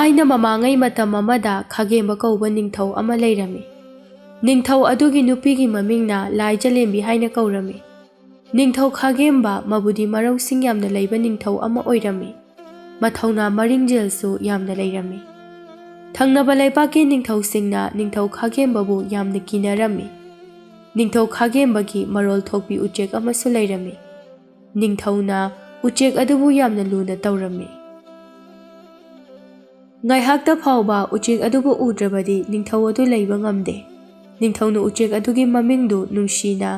ꯊꯥꯏꯅ ꯃꯃꯥꯡꯉꯩ ꯃꯇꯝ ꯑꯃꯗ ꯈꯥꯒꯦꯝꯕ ꯀꯧꯕ ꯅꯤꯡꯊꯧ ꯑꯃ ꯂꯩꯔꯝꯃꯤ꯫ ꯅꯤꯡꯊꯧ ꯑꯗꯨꯒꯤ ꯅꯨꯄꯤꯒꯤ ꯃꯃꯤꯡꯅ ꯂꯥꯏꯖꯂꯦꯝꯕꯤ ꯍꯥꯏꯅ ꯀꯧꯔꯝꯃꯤ꯫ ꯅꯤꯡꯊꯧ ꯈꯥꯒꯦꯝꯕ ꯃꯕꯨꯗꯤ ꯃꯔꯧꯁꯤꯡ ꯌꯥꯝꯅ ꯂꯩꯕ ꯅꯤꯡꯊꯧ ꯑꯃ ꯑꯣꯏꯔꯝꯃꯤ꯫ ꯃꯊꯧꯅꯥ ꯃꯔꯤꯡꯖꯦꯜꯁꯨ ꯌꯥꯝꯅ ꯂꯩꯔꯝꯃꯤ꯫ ꯊꯪꯅꯕ ꯂꯩꯕꯥꯛꯀꯤ ꯅꯤꯡꯊꯧꯁꯤꯡꯅ ꯅꯤꯡꯊꯧ ꯈꯥꯒꯦꯝꯕꯕꯨ ꯌꯥꯝꯅ ꯀꯤꯅꯔꯝꯃꯤ꯫ ꯅꯤꯡꯊꯧ ꯈꯥꯒꯦꯝꯕꯒꯤ ꯃꯔꯣꯜ ꯊꯣꯛꯄꯤ ꯎꯆꯦꯛ ꯑꯃꯁꯨ ꯂꯩꯔꯝꯃꯤ꯫ ꯅꯤꯡꯊꯧꯅ ꯎꯆꯦꯛ ꯑꯗꯨꯕꯨ ꯌꯥꯝꯅ ꯂꯨꯅ ꯇꯧꯔꯝꯃꯤ꯫ ꯉꯥꯏꯍꯥꯛꯇ ꯐꯥꯎꯕ ꯎꯆꯦꯛ ꯑꯗꯨꯕꯨ ꯎꯗ꯭ꯔꯕꯗꯤ ꯅꯤꯡꯊꯧ ꯑꯗꯨ ꯂꯩꯕ ꯉꯝꯗꯦ꯫ ꯅꯤꯡꯊꯧꯅ ꯎꯆꯦꯛ ꯑꯗꯨꯒꯤ ꯃꯃꯤꯡꯗꯨ ꯅꯨꯡꯁꯤꯅ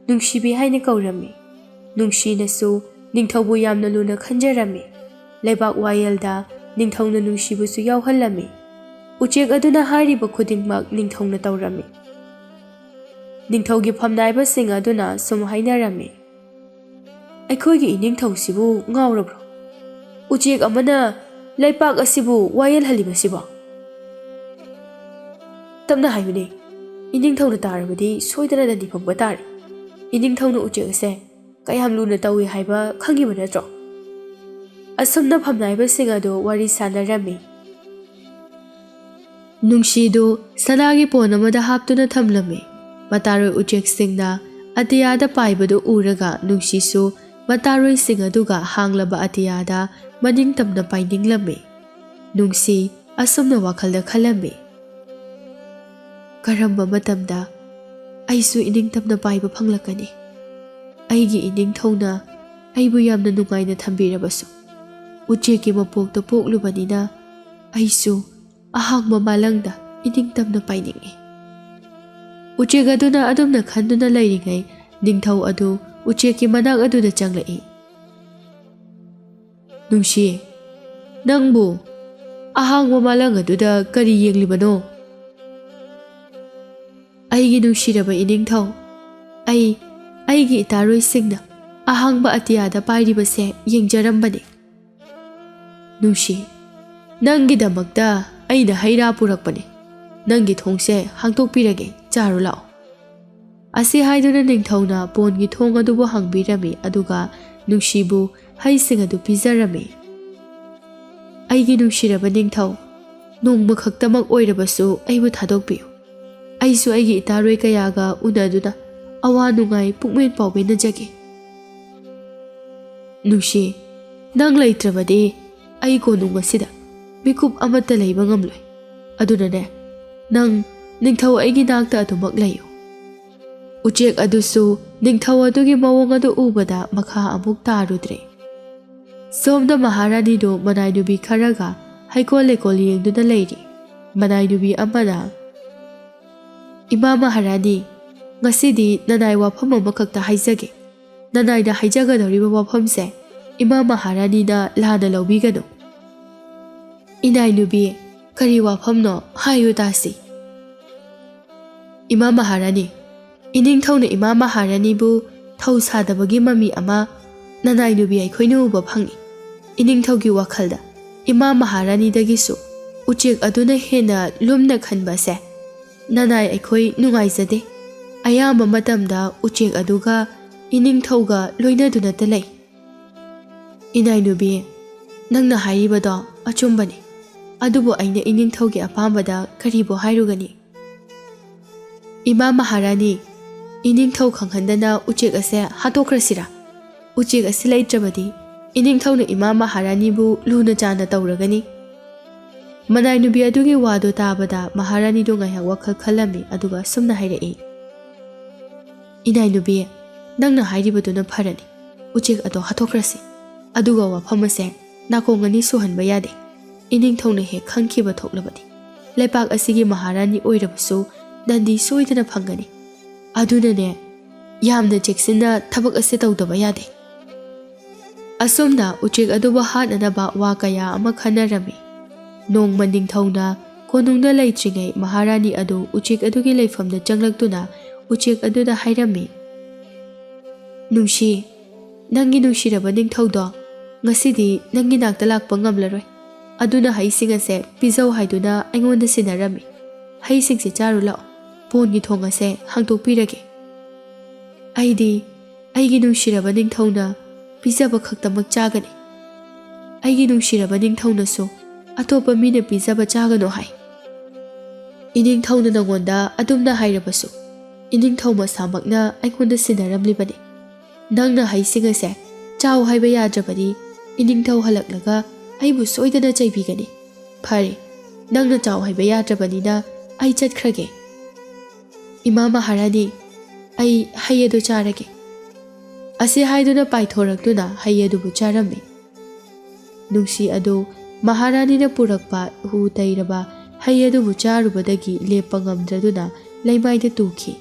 ꯅꯨꯡꯁꯤꯕꯤ ꯍꯥꯏꯅ ꯀꯧꯔꯝꯃꯤ꯫ ꯅꯨꯡꯁꯤꯅꯁꯨ ꯅꯤꯡꯊꯧꯕꯨ ꯌꯥꯝꯅ ꯂꯨꯅ ꯈꯟꯖꯔꯝꯃꯤ꯫ ꯂꯩꯕꯥꯛ ꯋꯥꯌꯦꯜꯗ ꯅꯤꯡꯊꯧꯅ ꯅꯨꯡꯁꯤꯕꯨꯁꯨ ꯌꯥꯎꯍꯜꯂꯝꯃꯤ꯫ ꯎꯆꯦꯛ ꯑꯗꯨꯅ ꯍꯥꯏꯔꯤꯕ ꯈꯨꯗꯤꯡꯃꯛ ꯅꯤꯡꯊꯧꯅ ꯇꯧꯔꯝꯃꯤ꯫ ꯅꯤꯡꯊꯧꯒꯤ ꯐꯝꯅꯥꯏꯕꯁꯤꯡ ꯑꯗꯨꯅ ꯁꯨꯝ ꯍꯥꯏꯅꯔꯝꯃꯤ, "ꯑꯩꯈꯣꯏꯒꯤ ꯏꯅꯤꯡꯊꯧꯁꯤꯕꯨ ꯉꯥꯎꯔꯕ꯭ꯔꯣ? ꯎꯆꯦꯛ ꯑꯃꯅ ꯂꯩꯄꯥꯛ ꯑꯁꯤꯕꯨ ꯋꯥꯌꯦꯜꯍꯜꯂꯤꯕꯁꯤꯕꯣ? ꯇꯞꯅ ꯍꯥꯏꯌꯨꯅꯦ, ꯏꯅꯤꯡꯊꯧꯅ ꯇꯥꯔꯕꯗꯤ ꯁꯣꯏꯗꯅ ꯗꯟꯗꯤ ꯐꯪꯕ ꯇꯥꯔꯦ꯫ ꯏꯅꯤꯡꯊꯧꯅ ꯎꯆꯦꯛ ꯑꯁꯦ ꯀꯌꯥꯝ ꯂꯨꯅ ꯇꯧꯏ ꯍꯥꯏꯕ ꯈꯪꯉꯤꯕ ꯅꯠꯇ꯭ꯔꯣ?" ꯑꯁꯨꯝꯅ ꯐꯝꯅꯥꯏꯕꯁꯤꯡ ꯑꯗꯨ ꯋꯥꯔꯤ ꯁꯥꯟꯅꯔꯝꯃꯤ꯫ ꯅꯨꯡꯁꯤꯗꯨ ꯁꯅꯥꯒꯤ ꯄꯣꯟ ꯑꯃꯗ ꯍꯥꯞꯇꯨꯅ ꯊꯝꯂꯝꯃꯤ꯫ ꯃꯇꯥꯔꯣꯏ ꯎꯆꯦꯛꯁꯤꯡꯅ ꯑꯇꯤꯌꯥꯗ ꯄꯥꯏꯕꯗꯨ ꯎꯔꯒ ꯅꯨꯡꯁꯤꯁꯨ ꯃꯇꯥꯔꯣꯏꯁꯤꯡ ꯑꯗꯨꯒ ꯍꯥꯡꯂꯕ ꯑꯇꯤꯌꯥꯗ ꯃꯅꯤꯡꯇꯝꯅ ꯄꯥꯏꯅꯤꯡꯂꯝꯃꯤ꯫ ꯅꯨꯡꯁꯤ ꯑꯁꯨꯝꯅ ꯋꯥꯈꯜꯗ ꯈꯜꯂꯝꯃꯤ, "ꯀꯔꯝꯕ ꯃꯇꯝꯗ ꯑꯩꯁꯨ ꯏꯅꯤꯡꯇꯝꯅ ꯄꯥꯏꯕ ꯐꯪꯂꯛꯀꯅꯤ? ꯑꯩꯒꯤ ꯏꯅꯤꯡꯊꯧꯅ ꯑꯩꯕꯨ ꯌꯥꯝꯅ ꯅꯨꯡꯉꯥꯏꯅ ꯊꯝꯕꯤꯔꯕꯁꯨ ꯎꯆꯦꯛꯀꯤ ꯃꯄꯣꯛꯇ ꯄꯣꯛꯂꯨꯕꯅꯤꯅ ꯑꯩꯁꯨ ꯑꯍꯥꯡꯕ ꯃꯥꯂꯪꯗ ꯏꯅꯤꯡꯇꯝꯅ ꯄꯥꯏꯅꯤꯡꯏ." ꯎꯆꯦꯛ ꯑꯗꯨꯅ ꯑꯗꯨꯝꯅ ꯈꯟꯗꯨꯅ ꯂꯩꯔꯤꯉꯩ ꯅꯤꯡꯊꯧ ꯑꯗꯨ ꯎꯆꯦꯛꯀꯤ ꯃꯅꯥꯛ ꯑꯗꯨꯗ ꯆꯪꯂꯛꯏ꯫ "ꯅꯨꯡꯁꯤ, ꯅꯪꯕꯨ ꯑꯍꯥꯡꯕ ꯃꯥꯂꯪ ꯑꯗꯨꯗ ꯀꯔꯤ ꯌꯦꯡꯂꯤꯕꯅꯣ?" "ꯑꯩꯒꯤ ꯅꯨꯡꯁꯤꯔꯕ ꯏꯅꯤꯡꯊꯧ, ꯑꯩꯒꯤ ꯏꯇꯥꯔꯣꯏꯁꯤꯡꯅ ꯑꯍꯥꯡꯕ ꯑꯇꯤꯌꯥꯗ ꯄꯥꯏꯔꯤꯕꯁꯦ ꯌꯦꯡꯖꯔꯝꯕꯅꯤ." "ꯅꯨꯡꯁꯤ, ꯅꯪꯒꯤꯗꯃꯛꯇ ꯑꯩꯅ ꯍꯩ-ꯔꯥ ꯄꯨꯔꯛꯄꯅꯤ꯫ ꯅꯪꯒꯤ ꯊꯣꯡꯁꯦ ꯍꯥꯡꯇꯣꯛꯄꯤꯔꯒꯦ, ꯆꯥꯔꯨ ꯂꯥꯛꯑꯣ." ꯑꯁꯤ ꯍꯥꯏꯗꯨꯅ ꯅꯤꯡꯊꯧꯅ ꯄꯣꯟꯒꯤ ꯊꯣꯡ ꯑꯗꯨꯕꯨ ꯍꯥꯡꯕꯤꯔꯝꯃꯤ ꯑꯗꯨꯒ ꯅꯨꯡꯁꯤꯕꯨ ꯍꯩꯁꯤꯡ ꯑꯗꯨ ꯄꯤꯖꯔꯝꯃꯤ꯫ "ꯑꯩꯒꯤ ꯅꯨꯡꯁꯤꯔꯕ ꯅꯤꯡꯊꯧ, ꯅꯣꯡꯃ ꯈꯛꯇꯃꯛ ꯑꯣꯏꯔꯕꯁꯨ ꯑꯩꯕꯨ ꯊꯥꯗꯣꯛꯄꯤꯌꯨ꯫ ꯑꯩꯁꯨ ꯑꯩꯒꯤ ꯏꯇꯥꯔꯣꯏ ꯀꯌꯥꯒ ꯎꯅꯗꯨꯅ ꯑꯋꯥ ꯅꯨꯡꯉꯥꯏ ꯄꯨꯛꯃꯦꯟ ꯄꯥꯎꯃꯤꯟꯅꯖꯒꯦ." "ꯅꯨꯡꯁꯤ, ꯅꯪ ꯂꯩꯇ꯭ꯔꯕꯗꯤ ꯑꯩ ꯀꯣꯅꯨꯡ ꯑꯁꯤꯗ ꯃꯤꯀꯨꯞ ꯑꯃꯠꯇ ꯂꯩꯕ ꯉꯝꯂꯣꯏ꯫ ꯑꯗꯨꯅꯅꯦ, ꯅꯪ ꯅꯤꯡꯊꯧ ꯑꯩꯒꯤ ꯅꯥꯛꯇ ꯑꯗꯨꯃꯛ ꯂꯩꯌꯨ." ꯎꯆꯦꯛ ꯑꯗꯨꯁꯨ ꯅꯤꯡꯊꯧ ꯑꯗꯨꯒꯤ ꯃꯑꯣꯡ ꯑꯗꯨ ꯎꯕꯗ ꯃꯈꯥ ꯑꯃꯨꯛ ꯇꯥꯔꯨꯗ꯭ꯔꯦ꯫ ꯁꯣꯝꯗ ꯃꯍꯥꯔꯥꯅꯤꯗꯨ ꯃꯅꯥꯏꯅꯨꯕꯤ ꯈꯔꯒ ꯍꯩꯀꯣꯜ ꯂꯩꯀꯣꯜ ꯌꯦꯡꯗꯨꯅ ꯂꯩꯔꯤ꯫ ꯃꯅꯥꯏꯅꯨꯕꯤ ꯑꯃꯅ, "ꯏꯃꯥ ꯃꯍꯥꯔꯥꯅꯤ, ꯉꯁꯤꯗꯤ ꯅꯅꯥꯏ ꯋꯥꯐꯝ ꯑꯃꯈꯛꯇ ꯍꯥꯏꯖꯒꯦ꯫ ꯅꯅꯥꯏꯅ ꯍꯥꯏꯖꯒꯗꯧꯔꯤꯕ ꯋꯥꯐꯝꯁꯦ ꯏꯃꯥ ꯃꯍꯥꯔꯥꯅꯤꯅ ꯂꯥꯟꯅ ꯂꯧꯕꯤꯒꯅꯨ." "ꯏꯅꯥꯏꯅꯨꯕꯤ, ꯀꯔꯤ ꯋꯥꯐꯝꯅꯣ? ꯍꯥꯏꯌꯨ ꯇꯥꯁꯤ." "ꯏꯃꯥ ꯃꯍꯥꯔꯥꯅꯤ, ꯏꯅꯤꯡꯊꯧꯅ ꯏꯃꯥ ꯃꯍꯥꯔꯥꯅꯤꯕꯨ ꯊꯧ ꯁꯥꯗꯕꯒꯤ ꯃꯃꯤ ꯑꯃ ꯅꯅꯥꯏꯅꯨꯕꯤ ꯑꯩꯈꯣꯏꯅ ꯎꯕ ꯐꯪꯏ꯫ ꯏꯅꯤꯡꯊꯧꯒꯤ ꯋꯥꯈꯜꯗ ꯏꯃꯥ ꯃꯍꯥꯔꯥꯅꯤꯗꯒꯤꯁꯨ ꯎꯆꯦꯛ ꯑꯗꯨꯅ ꯍꯦꯟꯅ ꯂꯨꯝꯅ ꯈꯟꯕꯁꯦ ꯅꯅꯥꯏ ꯑꯩꯈꯣই ꯅꯨꯡꯉꯥꯏꯖꯗꯦ꯫ ꯑꯌꯥꯝꯕ ꯃꯇꯝꯗ ꯎꯆꯦꯛ ꯑꯗꯨꯒ ꯏꯅꯤꯡꯊꯧꯒ ꯂꯣꯏꯅꯗꯨꯅꯇ ꯂꯩ." "ꯏꯅꯥꯏꯅꯨꯕꯤ, ꯅꯪꯅ ꯍꯥꯏꯔꯤꯕꯗꯣ ꯑꯆꯨꯝꯕꯅꯤ꯫ ꯑꯗꯨꯕꯨ ꯑꯩꯅ ꯏꯅꯤꯡꯊꯧꯒꯤ ꯑꯄꯥꯝꯕꯗ ꯀꯔꯤꯕꯨ ꯍꯥꯏꯔꯨꯒꯅꯤ?" "ꯏꯃꯥ ꯃꯍꯥꯔꯥꯅꯤ, ꯏꯅꯤꯡꯊꯧ ꯈꯪꯍꯟꯗꯅ ꯎꯆꯦꯛ ꯑꯁꯦ ꯍꯥꯠꯇꯣꯛꯈ꯭ꯔꯁꯤꯔꯥ? ꯎꯆꯦꯛ ꯑꯁꯤ ꯂꯩꯇ꯭ꯔꯕꯗꯤ ꯏꯅꯤꯡꯊꯧꯅ ꯏꯃꯥ ꯃꯍꯥꯔꯥꯅꯤꯕꯨ ꯂꯨꯅ ꯆꯥꯟꯅ ꯇꯧꯔꯒꯅꯤ." ꯃꯅꯥꯏꯅꯨꯕꯤ ꯑꯗꯨꯒꯤ ꯋꯥꯗꯨ ꯇꯥꯕꯗ ꯃꯍꯥꯔꯥꯅꯤꯗꯨ ꯉꯥꯏꯍꯥꯛ ꯋꯥꯈꯜ ꯈꯜꯂꯝꯃꯤ ꯑꯗꯨꯒ ꯁꯨꯝꯅ ꯍꯥꯏꯔꯛꯏ, "ꯏꯅꯥꯏꯅꯨꯕꯤ, ꯅꯪꯅ ꯍꯥꯏꯔꯤꯕꯗꯨꯅ ꯐꯔꯅꯤ꯫ ꯎꯆꯦꯛ ꯑꯗꯣ ꯍꯥꯠꯇꯣꯛꯈ꯭ꯔꯁꯤ꯫ ꯑꯗꯨꯒ ꯋꯥꯐꯝ ꯑꯁꯦ ꯅꯥꯀꯣꯡ ꯑꯅꯤ ꯁꯨꯍꯟꯕ ꯌꯥꯗꯦ꯫ ꯏꯅꯤꯡꯊꯧꯅ ꯍꯦꯛ ꯈꯪꯈꯤꯕ ꯊꯣꯛꯂꯕꯗꯤ ꯂꯩꯄꯥꯛ ꯑꯁꯤꯒꯤ ꯃꯍꯥꯔꯥꯅꯤ ꯑꯣꯏꯔꯕꯁꯨ ꯗꯟꯗꯤ ꯁꯣꯏꯗꯅ ꯐꯪꯒꯅꯤ꯫ ꯑꯗꯨꯅꯅꯦ, ꯌꯥꯝꯅ ꯆꯦꯛꯁꯤꯟꯅ ꯊꯕꯛ ꯑꯁꯤ ꯇꯧꯗꯕ ꯌꯥꯗꯦ." ꯑꯁꯨꯝꯅ ꯎꯆꯦꯛ ꯑꯗꯨꯕꯨ ꯍꯥꯠꯅꯅꯕ ꯋꯥ ꯀꯌꯥ ꯑꯃ ꯈꯟꯅꯔꯝꯃꯤ꯫ ꯅꯣꯡꯃ ꯅꯤꯡꯊꯧꯅ ꯀꯣꯅꯨꯡꯗ ꯂꯩꯇ꯭ꯔꯤꯉꯩ ꯃꯍꯥꯔꯥꯅꯤ ꯑꯗꯨ ꯎꯆꯦꯛ ꯑꯗꯨꯒꯤ ꯂꯩꯐꯝꯗ ꯆꯪꯂꯛꯇꯨꯅ ꯎꯆꯦꯛ ꯑꯗꯨꯗ ꯍꯥꯏꯔꯝꯃꯤ, "ꯅꯨꯡꯁꯤ, ꯅꯪꯒꯤ ꯅꯨꯡꯁꯤꯔꯕ ꯅꯤꯡꯊꯧꯗꯣ ꯉꯁꯤꯗꯤ ꯅꯪꯒꯤ ꯅꯥꯛꯇ ꯂꯥꯛꯄ ꯉꯝꯂꯔꯣꯏ꯫ ꯑꯗꯨꯅ ꯍꯩꯁꯤꯡ ꯑꯁꯦ ꯄꯤꯖꯧ ꯍꯥꯏꯗꯨꯅ ꯑꯩꯉꯣꯟꯗ ꯁꯤꯟꯅꯔꯝꯃꯤ꯫ ꯍꯩꯁꯤꯡꯁꯦ ꯆꯥꯔꯨ ꯂꯥꯛꯑꯣ, ꯄꯣꯟꯒꯤ ꯊꯣꯡ ꯑꯁꯦ ꯍꯥꯡꯇꯣꯛꯄꯤꯔꯒꯦ꯫ ꯑꯩꯗꯤ ꯑꯩꯒꯤ ꯅꯨꯡꯁꯤꯔꯕ ꯅꯤꯡꯊꯧꯅ ꯄꯤꯖꯕ ꯈꯛꯇꯃꯛ ꯆꯥꯒꯅꯤ꯫ ꯑꯩꯒꯤ ꯅꯨꯡꯁꯤꯔꯕ ꯅꯤꯡꯊꯧꯅꯁꯨ ꯑꯇꯣꯞꯄ ꯃꯤꯅ ꯄꯤꯖꯕ ꯆꯥꯒꯅꯣ ꯍꯥꯏ꯫ ꯏꯅꯤꯡꯊꯧꯅ ꯅꯉꯣꯟꯗ ꯑꯗꯨꯝꯅ ꯍꯥꯏꯔꯕꯁꯨ ꯏꯅꯤꯡꯊꯧ ꯃꯁꯥꯃꯛꯅ ꯑꯩꯉꯣꯟꯗ ꯁꯤꯟꯅꯔꯝꯂꯤꯕꯅꯤ꯫ ꯅꯪꯅ ꯍꯩꯁꯤꯡ ꯑꯁꯦ ꯆꯥꯎ ꯍꯥꯏꯕ ꯌꯥꯗ꯭ꯔꯕꯗꯤ ꯏꯅꯤꯡꯊꯧ ꯍꯜꯂꯛꯂꯒ ꯑꯩꯕꯨ ꯁꯣꯏꯗꯅ ꯆꯩꯕꯤꯒꯅꯤ꯫ ꯐꯔꯦ, ꯅꯪꯅ ꯆꯥꯎ ꯍꯥꯏꯕ ꯌꯥꯗ꯭ꯔꯕꯅꯤꯅ ꯑꯩ ꯆꯠꯈ꯭ꯔꯒꯦ꯫ ꯏꯃꯥ ꯃꯍꯥꯔꯥꯅꯤ, ꯑꯩ ꯍꯩ ꯑꯗꯨ ꯆꯥꯔꯒꯦ꯫ ꯑꯁꯤ ꯍꯥꯏꯗꯨꯅ ꯄꯥꯏꯊꯣꯔꯛꯇꯨꯅ ꯍꯩ ꯑꯗꯨꯕꯨ ꯆꯥꯔꯝꯃꯤ꯫ ꯅꯨꯡꯁꯤ ꯑꯗꯨ ꯃꯍꯥꯔꯥꯅꯤꯅ ꯄꯨꯔꯛꯄ ꯍꯨ ꯇꯩꯔꯕ ꯍꯩ ꯑꯗꯨꯕꯨ ꯆꯥꯔꯨꯕꯗꯒꯤ ꯂꯦꯞꯄ ꯉꯝꯗ꯭ꯔꯗꯨꯅ ꯂꯩꯃꯥꯏꯗ ꯇꯨꯈꯤ꯫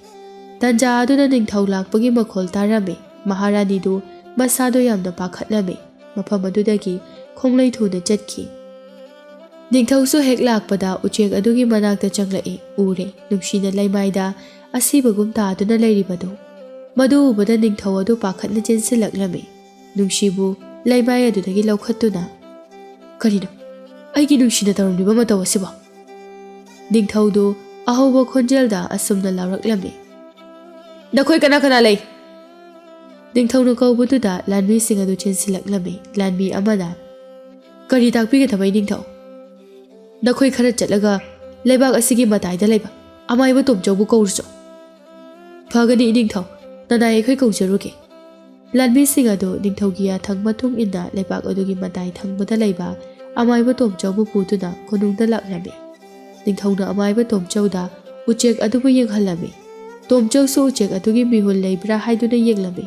ꯇꯟꯖꯥ ꯑꯗꯨꯅ ꯅꯤꯡꯊꯧ ꯂꯥꯛꯄꯒꯤ ꯃꯈꯣꯜ ꯇꯥꯔꯝꯃꯤ꯫ ꯃꯍꯥꯔꯥꯅꯤꯗꯨ ꯃꯁꯥꯗꯣ ꯌꯥꯝꯅ ꯄꯥꯈꯠꯂꯝꯃꯤ꯫ ꯃꯐꯝ ꯑꯗꯨꯗꯒꯤ ꯈꯣꯡꯂꯩ ꯊꯨꯅ ꯆꯠꯈꯤ꯫ ꯅꯤꯡꯊꯧꯁꯨ ꯍꯦꯛ ꯂꯥꯛꯄꯗ ꯎꯆꯦꯛ ꯑꯗꯨꯒꯤ ꯃꯅꯥꯛꯇ ꯆꯪꯂꯛꯏ꯫ ꯎꯔꯦ ꯅꯨꯡꯁꯤꯅ ꯂꯩꯃꯥꯏꯗ ꯑꯁꯤꯕꯒꯨꯝ ꯇꯥꯗꯨꯅ ꯂꯩꯔꯤꯕꯗꯨ꯫ ꯃꯗꯨ ꯎꯕꯗ ꯅꯤꯡꯊꯧ ꯑꯗꯨ ꯄꯥꯈꯠꯅ ꯆꯦꯟꯁꯤꯜꯂꯛꯂꯝꯃꯤ꯫ ꯅꯨꯡꯁꯤꯕꯨ ꯂꯩꯃꯥꯏ ꯑꯗꯨꯗꯒꯤ ꯂꯧꯈꯠꯇꯨꯅ, ꯀꯔꯤꯅꯣ ꯑꯩꯒꯤ ꯅꯨꯡꯁꯤꯅ ꯇꯧꯔꯝꯂꯤꯕ ꯃꯇꯧ ꯑꯁꯤꯕꯣ? ꯅꯤꯡꯊꯧꯗꯨ ꯑꯍꯧꯕ ꯈꯣꯟꯖꯦꯜꯗ ꯑꯁꯨꯝꯅ ꯂꯥꯎꯔꯛꯂꯝꯃꯤ꯫ ꯅꯈꯣꯏ ꯀꯅꯥ ꯀꯅꯥ ꯂꯩ? ꯅꯤꯡꯊꯧꯅ ꯀꯧꯕꯗꯨꯗ ꯂꯥꯟꯃꯤꯁꯤꯡ ꯑꯗꯨ ꯆꯦꯟꯁꯤꯜꯂꯛꯂꯝꯃꯤ꯫ ꯂꯥꯟꯃꯤ ꯑꯃꯅ, ꯀꯔꯤ ꯇꯥꯛꯄꯤꯒꯗꯕ ꯏꯅꯤꯡꯊꯧ? ꯅꯈꯣꯏ ꯈꯔ ꯆꯠꯂꯒ ꯂꯩꯕꯥꯛ ꯑꯁꯤꯒꯤ ꯃꯇꯥꯏꯗ ꯂꯩꯕ ꯑꯃꯥꯏꯕ ꯇꯣꯝꯆꯧꯕꯨ ꯀꯧꯔꯨꯆꯣ꯫ ꯐꯒꯅꯤ ꯏꯅꯤꯡꯊꯧ, ꯅꯅꯥꯏ ꯑꯩꯈꯣꯏ ꯀꯧꯖꯔꯨꯒꯦ꯫ ꯂꯥꯟꯃꯤꯁꯤꯡ ꯑꯗꯨ ꯅꯤꯡꯊꯧꯒꯤ ꯌꯥꯊꯪ ꯃꯇꯨꯡ ꯏꯟꯅ ꯂꯩꯕꯥꯛ ꯑꯗꯨꯒꯤ ꯃꯇꯥꯏ ꯊꯪꯕꯗ ꯂꯩꯕ ꯑꯃꯥꯏꯕ ꯇꯣꯝꯆꯧꯕꯨ ꯄꯨꯗꯨꯅ ꯀꯣꯅꯨꯡꯗ ꯂꯥꯛꯂꯝꯃꯤ꯫ ꯅꯤꯡꯊꯧꯅ ꯑꯃꯥꯏꯕ ꯇꯣꯝꯆꯧꯗ ꯎꯆꯦꯛ ꯑꯗꯨꯕꯨ ꯌꯦꯡꯍꯜꯂꯝꯃꯤ꯫ ꯇꯣꯝꯆꯧꯁꯨ ꯎꯆꯦꯛ ꯑꯗꯨꯒꯤ ꯃꯤꯍꯨꯜ ꯂꯩꯕ꯭ꯔꯥ ꯍꯥꯏꯗꯨꯅ ꯌꯦꯡꯂꯝꯃꯤ꯫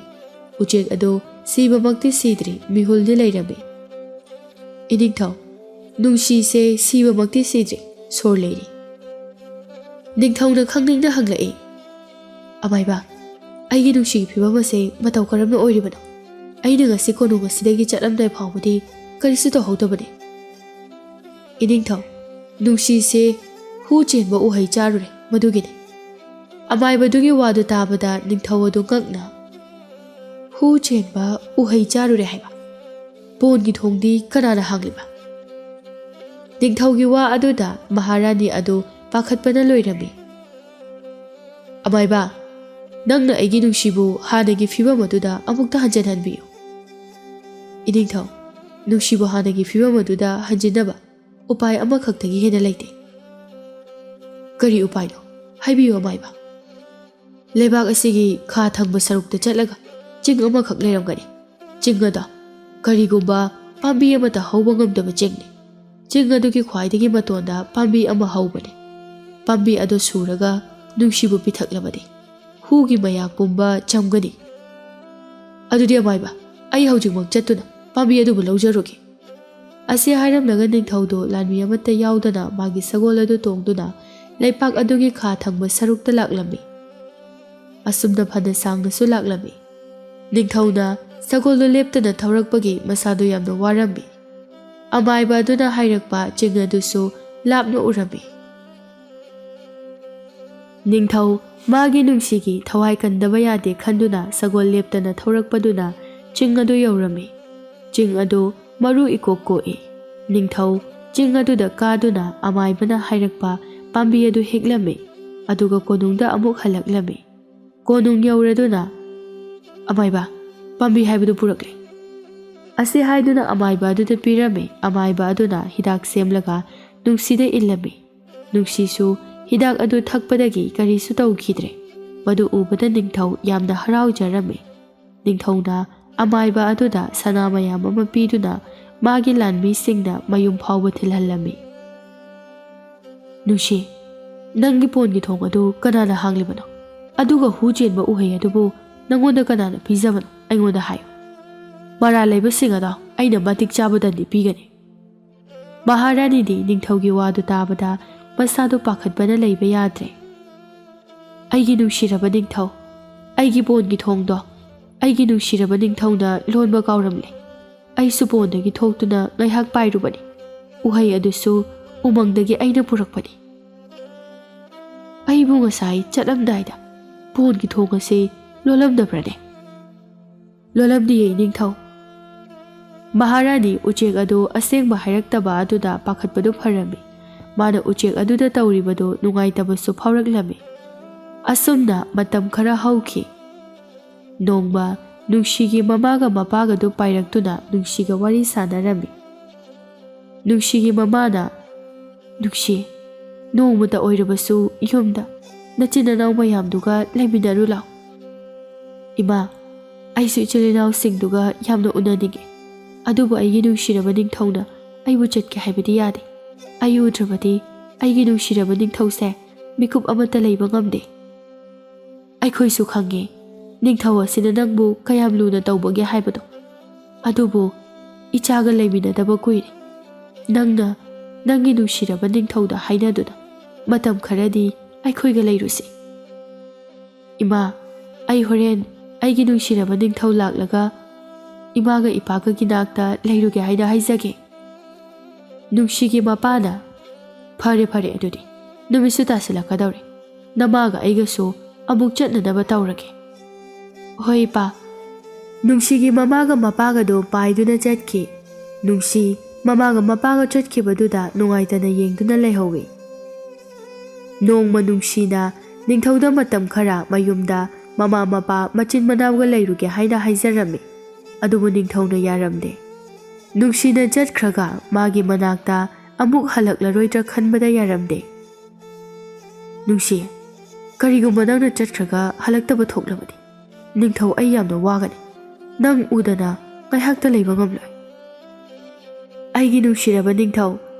ꯎꯆꯦꯛ ꯑꯗꯨ ꯁꯤꯕꯃꯛꯇꯤ ꯁꯤꯗ꯭ꯔꯤ, ꯃꯤꯍꯨꯜꯗꯤ ꯂꯩꯔꯝꯃꯤ꯫ ꯏꯅꯤꯡꯊꯧ, ꯅꯨꯡꯁꯤꯁꯦ ꯁꯤꯕꯃꯛꯇꯤ ꯁꯤꯗ꯭ꯔꯤ, ꯁꯣꯔ ꯂꯩꯔꯤ꯫ ꯅꯤꯡꯊꯧꯅ ꯈꯪꯅꯤꯡꯅ ꯍꯪꯂꯛꯏ꯫ ꯑꯃꯥꯏꯕ, ꯑꯩꯒꯤ ꯅꯨꯡꯁꯤꯒꯤ ꯐꯤꯕꯝ ꯑꯁꯤ ꯃꯇꯧ ꯀꯔꯝꯅ ꯑꯣꯏꯔꯤꯕꯅꯣ? ꯑꯩꯅ ꯉꯁꯤ ꯀꯣꯅꯨꯡ ꯑꯁꯤꯗꯒꯤ ꯆꯠꯂꯝꯗꯥꯏ ꯐꯥꯎꯕꯗꯤ ꯀꯔꯤꯁꯨ ꯇꯧꯍꯧꯗꯕꯅꯤ꯫ ꯏꯅꯤꯡꯊꯧ, ꯅꯨꯡꯁꯤꯁꯦ ꯍꯨ ꯆꯦꯟꯕ ꯎꯍꯩ ꯆꯥꯔꯨꯔꯦ, ꯃꯗꯨꯒꯤꯅꯤ꯫ ꯑꯃꯥꯏꯕꯗꯨꯒꯤ ꯋꯥꯗꯨ ꯇꯥꯕꯗ ꯅꯤꯡꯊꯧ ꯑꯗꯨ ꯉꯛꯅ, ꯍꯨ ꯆꯦꯟꯕ ꯎꯍꯩ ꯆꯥꯔꯨꯔꯦ ꯍꯥꯏꯕ? ꯄꯣꯟꯒꯤ ꯊꯣꯡꯗꯤ ꯀꯅꯥꯅ ꯍꯥꯡꯂꯤꯕ? ꯅꯤꯡꯊꯧꯒꯤ ꯋꯥ ꯑꯗꯨꯗ ꯃꯍꯥꯔꯥꯅꯤ ꯑꯗꯨ ꯄꯥꯈꯠꯄꯅ ꯂꯣꯏꯔꯝꯃꯤ꯫ ꯑꯃꯥꯏꯕ, ꯅꯪꯅ ꯑꯩꯒꯤ ꯅꯨꯡꯁꯤꯕꯨ ꯍꯥꯟꯅꯒꯤ ꯐꯤꯕꯝ ꯑꯗꯨꯗ ꯑꯃꯨꯛꯇ ꯍꯟꯖꯤꯟꯍꯟꯕꯤꯌꯨ꯫ ꯏꯅꯤꯡꯊꯧ, ꯅꯨꯡꯁꯤꯕꯨ ꯍꯥꯟꯅꯒꯤ ꯐꯤꯕꯝ ꯑꯗꯨꯗ ꯍꯟꯖꯤꯟꯅꯕ ꯎꯄꯥꯏ ꯑꯃꯈꯛꯇꯒꯤ ꯍꯦꯟꯅ ꯂꯩꯇꯦ꯫ ꯀꯔꯤ ꯎꯄꯥꯏꯅꯣ? ꯍꯥꯏꯕꯤꯌꯨ ꯑꯃꯥꯏꯕ꯫ ꯂꯩꯕꯥꯛ ꯑꯁꯤꯒꯤ ꯈꯥ ꯊꯪꯕ ꯁꯔꯨꯛꯇ ꯆꯠꯂꯒ ꯆꯤꯡ ꯑꯃꯈꯛ ꯂꯩꯔꯝꯒꯅꯤ꯫ ꯆꯤꯡ ꯑꯗꯣ ꯀꯔꯤꯒꯨꯝꯕ ꯄꯥꯝꯕꯤ ꯑꯃꯠꯇ ꯍꯧꯕ ꯉꯝꯗꯕ ꯆꯤꯡꯅꯤ꯫ ꯆꯤꯡ ꯑꯗꯨꯒꯤ ꯈ꯭ꯋꯥꯏꯗꯒꯤ ꯃꯇꯣꯟꯗ ꯄꯥꯝꯕꯤ ꯑꯃ ꯍꯧꯕꯅꯤ꯫ ꯄꯥꯝꯕꯤ ꯑꯗꯨ ꯁꯨꯔꯒ ꯅꯨꯡꯁꯤꯕꯨ ꯄꯤꯊꯛꯂꯕꯗꯤ ꯍꯨꯒꯤ ꯃꯌꯥꯛ ꯄꯨꯝꯕ ꯆꯝꯒꯅꯤ꯫ ꯑꯗꯨꯗꯤ ꯑꯃꯥꯏꯕ, ꯑꯩ ꯍꯧꯖꯤꯛꯃꯛ ꯆꯠꯇꯨꯅ ꯄꯥꯝꯕꯤ ꯑꯗꯨꯕꯨ ꯂꯧꯖꯔꯨꯒꯦ꯫ ꯑꯁꯤ ꯍꯥꯏꯔꯝꯂꯒ ꯅꯤꯡꯊꯧꯗꯨ ꯂꯥꯟꯃꯤ ꯑꯃꯠꯇ ꯌꯥꯎꯗꯅ ꯃꯥꯒꯤ ꯁꯒꯣꯜ ꯑꯗꯨ ꯇꯣꯡꯗꯨꯅ ꯂꯩꯄꯥꯛ ꯑꯗꯨꯒꯤ ꯈꯥ ꯊꯪꯕ ꯁꯔꯨꯛꯇ ꯂꯥꯛꯂꯝꯃꯤ꯫ ꯑꯁꯨꯝꯅ ꯐꯅ ꯁꯥꯡꯅꯁꯨ ꯂꯥꯛꯂꯝꯃꯤ꯫ ꯅꯤꯡꯊꯧꯅ ꯁꯒꯣꯜꯗꯨ ꯂꯦꯞꯇꯅ ꯊꯧꯔꯛꯄꯒꯤ ꯃꯁꯥꯗꯨ ꯌꯥꯝꯅ ꯋꯥꯔꯝꯃꯤ꯫ ꯑꯃꯥꯏꯕ ꯑꯗꯨꯅ ꯍꯥꯏꯔꯛꯄ ꯆꯤꯡ ꯑꯗꯨꯁꯨ ꯂꯥꯞꯅ ꯎꯔꯝꯃꯤ꯫ ꯅꯤꯡꯊꯧ ꯃꯥꯒꯤ ꯅꯨꯡꯁꯤꯒꯤ ꯊꯋꯥꯏ ꯀꯟꯗꯕ ꯌꯥꯗꯦ ꯈꯟꯗꯨꯅ ꯁꯒꯣꯜ ꯂꯦꯞꯇꯅ ꯊꯧꯔꯛꯄꯗꯨꯅ ꯆꯤꯡ ꯑꯗꯨ ꯌꯧꯔꯝꯃꯤ꯫ ꯆꯤꯡ ꯑꯗꯨ ꯃꯔꯨ ꯏꯀꯣꯛ ꯀꯣꯛꯏ꯫ ꯅꯤꯡꯊꯧ ꯆꯤꯡ ꯑꯗꯨꯗ ꯀꯥꯗꯨꯅ ꯑꯃꯥꯏꯕꯅ ꯍꯥꯏꯔꯛꯄ ꯄꯥꯝꯕꯤ ꯑꯗꯨ ꯍꯦꯛꯂꯝꯃꯤ꯫ ꯑꯗꯨꯒ ꯀꯣꯅꯨꯡꯗ ꯑꯃꯨꯛ ꯍꯜꯂꯛꯂꯝꯃꯤ꯫ ꯀꯣꯅꯨꯡ ꯌꯧꯔꯗꯨꯅ, ꯑꯃꯥꯏꯕ, ꯄꯥꯝꯕꯤ ꯍꯥꯏꯕꯗꯨ ꯄꯨꯔꯛꯂꯦ꯫ ꯑꯁꯤ ꯍꯥꯏꯗꯨꯅ ꯑꯃꯥꯏꯕ ꯑꯗꯨꯗ ꯄꯤꯔꯝꯃꯤ꯫ ꯑꯃꯥꯏꯕ ꯑꯗꯨꯅ ꯍꯤꯗꯥꯛ ꯁꯦꯝꯂꯒ ꯅꯨꯡꯁꯤꯗ ꯏꯜꯂꯝꯃꯤ꯫ ꯅꯨꯡꯁꯤꯁꯨ ꯍꯤꯗꯥꯛ ꯑꯗꯨ ꯊꯛꯄꯗꯒꯤ ꯀꯔꯤꯁꯨ ꯇꯧꯈꯤꯗ꯭ꯔꯦ꯫ ꯃꯗꯨ ꯎꯕꯗ ꯅꯤꯡꯊꯧ ꯌꯥꯝꯅ ꯍꯔꯥꯎꯖꯔꯝꯃꯤ꯫ ꯅꯤꯡꯊꯧꯅ ꯑꯃꯥꯏꯕ ꯑꯗꯨꯗ ꯁꯅꯥ ꯃꯌꯥꯝ ꯑꯃ ꯄꯤꯗꯨꯅ ꯃꯥꯒꯤ ꯂꯥꯟꯃꯤꯁꯤꯡꯅ ꯃꯌꯨꯝ ꯐꯥꯎꯕ ꯊꯤꯜꯍꯜꯂꯝꯃꯤ꯫ ꯅꯨꯡꯁꯤ, ꯅꯪꯒꯤ ꯄꯣꯟꯒꯤ ꯊꯣꯡ ꯑꯗꯨ ꯀꯅꯥꯅ ꯍꯥꯡꯂꯤꯕꯅꯣ? ꯑꯗꯨꯒ ꯍꯨ ꯆꯦꯟꯕ ꯎꯍꯩ ꯑꯗꯨꯕꯨ ꯅꯪꯉꯣꯟꯗ ꯀꯅꯥꯅ ꯄꯤꯖꯕꯅꯣ? ꯑꯩꯉꯣꯟꯗ ꯍꯥꯏꯌꯨ꯫ ꯃꯔꯥꯜ ꯂꯩꯕꯁꯤꯡ ꯑꯗꯣ ꯑꯩꯅ ꯃꯇꯤꯛ ꯆꯥꯕ ꯗꯟꯗꯤ ꯄꯤꯒꯅꯤ꯫ ꯃꯍꯥꯔꯥꯅꯤꯗꯤ ꯅꯤꯡꯊꯧꯒꯤ ꯋꯥꯗꯨ ꯇꯥꯕꯗ ꯃꯁꯥꯗꯨ ꯄꯥꯈꯠꯄꯅ ꯂꯩꯕ ꯌꯥꯗ꯭ꯔꯦ꯫ ꯑꯩꯒꯤ ꯅꯨꯡꯁꯤꯔꯕ ꯅꯤꯡꯊꯧ, ꯑꯩꯒꯤ ꯄꯣꯟꯒꯤ ꯊꯣꯡꯗꯣ ꯑꯩꯒꯤ ꯅꯨꯡꯁꯤꯔꯕ ꯅꯤꯡꯊꯧꯅ ꯂꯣꯟꯕ ꯀꯥꯎꯔꯝꯂꯦ꯫ ꯑꯩꯁꯨ ꯄꯣꯟꯗꯒꯤ ꯊꯣꯛꯇꯨꯅ ꯉꯥꯏꯍꯥꯛ ꯄꯥꯏꯔꯨꯕꯅꯤ꯫ ꯎꯍꯩ ꯑꯗꯨꯁꯨ ꯎꯃꯪꯗꯒꯤ ꯑꯩꯅ ꯄꯨꯔꯛꯄꯅꯤ꯫ ꯑꯩꯕꯨ ꯉꯁꯥꯏ ꯆꯠꯂꯝꯗꯥꯏꯗ ꯄꯣꯟꯒꯤ ꯊꯣꯡ ꯑꯁꯤ ꯂꯣꯜꯂꯝꯗꯕ꯭ꯔꯅꯦ? ꯂꯣꯜꯂꯝꯗꯤꯌꯦ ꯅꯤꯡꯊꯧ꯫ ꯃꯍꯥꯔꯥꯅꯤ ꯎꯆꯦꯛ ꯑꯗꯨ ꯑꯁꯦꯡꯕ ꯍꯥꯏꯔꯛꯇꯕ ꯑꯗꯨꯗ ꯄꯥꯈꯠꯄꯗꯨ ꯐꯔꯝꯃꯤ꯫ ꯃꯥꯅ ꯎꯆꯦꯛ ꯑꯗꯨꯗ ꯇꯧꯔꯤꯕꯗꯨ ꯅꯨꯡꯉꯥꯏꯇꯕꯁꯨ ꯐꯥꯎꯔꯛꯂꯝꯃꯤ꯫ ꯑꯁꯨꯝꯅ ꯃꯇꯝ ꯈꯔ ꯍꯧꯈꯤ꯫ ꯅꯣꯡꯃ ꯅꯨꯡꯁꯤꯒꯤ ꯃꯃꯥꯒ ꯃꯄꯥꯒꯗꯨ ꯄꯥꯏꯔꯛꯇꯨꯅ ꯅꯨꯡꯁꯤꯒ ꯋꯥꯔꯤ ꯁꯥꯅꯔꯝꯃꯤ꯫ ꯅꯨꯡꯁꯤꯒꯤ ꯃꯃꯥꯅ ꯅꯨꯡꯁꯤ ꯅꯣꯡꯃꯇ ꯑꯣꯏꯔꯕꯁꯨ ꯌꯨꯝꯗ ꯅꯆꯤꯟ ꯅꯅꯥꯎ ꯃꯌꯥꯝꯗꯨꯒ ꯂꯩꯃꯤꯟꯅꯔꯨ ꯂꯥꯎ꯫ ꯏꯃꯥ ꯑꯩꯁꯨ ꯏꯆꯤꯜ ꯏꯅꯥꯎꯁꯤꯡꯗꯨꯒ ꯌꯥꯝꯅ ꯎꯅꯅꯤꯡꯉꯤ, ꯑꯗꯨꯕꯨ ꯑꯩꯒꯤ ꯅꯨꯡꯁꯤꯔꯕ ꯅꯤꯡꯊꯧꯅ ꯑꯩꯕꯨ ꯆꯠꯀꯦ ꯍꯥꯏꯕꯗꯤ ꯌꯥꯗꯦ꯫ ꯑꯩ ꯎꯗ꯭ꯔꯕꯗꯤ ꯑꯩꯒꯤ ꯅꯨꯡꯁꯤꯔꯕ ꯅꯤꯡꯊꯧꯁꯦ ꯃꯤꯀꯨꯞ ꯑꯃꯠꯇ ꯂꯩꯕ ꯉꯝꯗꯦ꯫ ꯑꯩꯈꯣꯏꯁꯨ ꯈꯪꯉꯦ ꯅꯤꯡꯊꯧ ꯑꯁꯤꯅ ꯅꯪꯕꯨ ꯀꯌꯥꯝ ꯂꯨꯅ ꯇꯧꯕꯒꯦ ꯍꯥꯏꯕꯗꯣ, ꯑꯗꯨꯕꯨ ꯏꯆꯥꯒ ꯂꯩꯃꯤꯟꯅꯗꯕ ꯀꯨꯏꯔꯦ꯫ ꯅꯪꯅ ꯅꯪꯒꯤ ꯅꯨꯡꯁꯤꯔꯕ ꯅꯤꯡꯊꯧꯗ ꯍꯥꯏꯅꯗꯨꯅ ꯃꯇꯝ ꯈꯔꯗꯤ ꯑꯩꯈꯣꯏꯒ ꯂꯩꯔꯨꯁꯤ꯫ ꯏꯃꯥ ꯑꯩ ꯍꯣꯔꯦꯟ ꯑꯩꯒꯤ ꯅꯨꯡꯁꯤꯔꯕ ꯅꯤꯡꯊꯧ ꯂꯥꯛꯂꯒ ꯏꯃꯥꯒ ꯏꯄꯥꯒꯒꯤ ꯅꯥꯛꯇ ꯂꯩꯔꯨꯒꯦ ꯍꯥꯏꯅ ꯍꯥꯏꯖꯒꯦ꯫ ꯅꯨꯡꯁꯤꯒꯤ ꯃꯄꯥꯅ ꯐꯔꯦ ꯐꯔꯦ ꯑꯗꯨꯗꯤ ꯅꯨꯃꯤꯠꯁꯨ ꯇꯥꯁꯤꯜꯂꯛꯀꯗꯧꯔꯦ, ꯅꯃꯥꯒ ꯑꯩꯒꯁꯨ ꯑꯃꯨꯛ ꯆꯠꯅꯅꯕ ꯇꯧꯔꯒꯦ꯫ ꯍꯣꯏ ꯏꯄꯥ꯫ ꯅꯨꯡꯁꯤꯒꯤ ꯃꯃꯥꯒ ꯃꯄꯥꯒꯗꯣ ꯄꯥꯏꯗꯨꯅ ꯆꯠꯈꯤ꯫ ꯅꯨꯡꯁꯤ ꯃꯃꯥꯒ ꯃꯄꯥꯒ ꯆꯠꯈꯤꯕꯗꯨꯗ ꯅꯨꯡꯉꯥꯏꯇꯅ ꯌꯦꯡꯗꯨꯅ ꯂꯩꯍꯧꯏ꯫ ꯅꯣꯡꯃ ꯅꯨꯡꯁꯤꯅ ꯅꯤꯡꯊꯧꯗ ꯃꯇꯝ ꯈꯔ ꯃꯌꯨꯝꯗ ꯃꯃꯥ ꯃꯄꯥ ꯃꯆꯤꯟ ꯃꯅꯥꯎꯒ ꯂꯩꯔꯨꯒꯦ ꯍꯥꯏꯅ ꯍꯥꯏꯖꯔꯝꯃꯤ, ꯑꯗꯨꯕꯨ ꯅꯤꯡꯊꯧꯅ ꯌꯥꯔꯝꯗꯦ꯫ ꯅꯨꯡꯁꯤꯅ ꯆꯠꯈ꯭ꯔꯒ ꯃꯥꯒꯤ ꯃꯅꯥꯛꯇ ꯑꯃꯨꯛ ꯍꯜꯂꯛꯂꯔꯣꯏꯗ꯭ꯔꯥ ꯈꯟꯕꯗ ꯌꯥꯔꯝꯗꯦ꯫ ꯅꯨꯡꯁꯤ ꯀꯔꯤꯒꯨꯝꯕ ꯅꯪꯅ ꯆꯠꯈ꯭ꯔꯒ ꯍꯜꯂꯛꯇꯕ ꯊꯣꯛꯂꯕꯗꯤ ꯅꯤꯡꯊꯧ ꯑꯩ ꯌꯥꯝꯅ ꯋꯥꯒꯅꯤ, ꯅꯪ ꯎꯗꯅ ꯉꯥꯏꯍꯥꯛꯇ ꯂꯩꯕ ꯉꯝꯂꯣꯏ꯫ ꯑꯩꯒꯤ ꯅꯨꯡꯁꯤꯔꯕ ꯅꯤꯡꯊꯧ,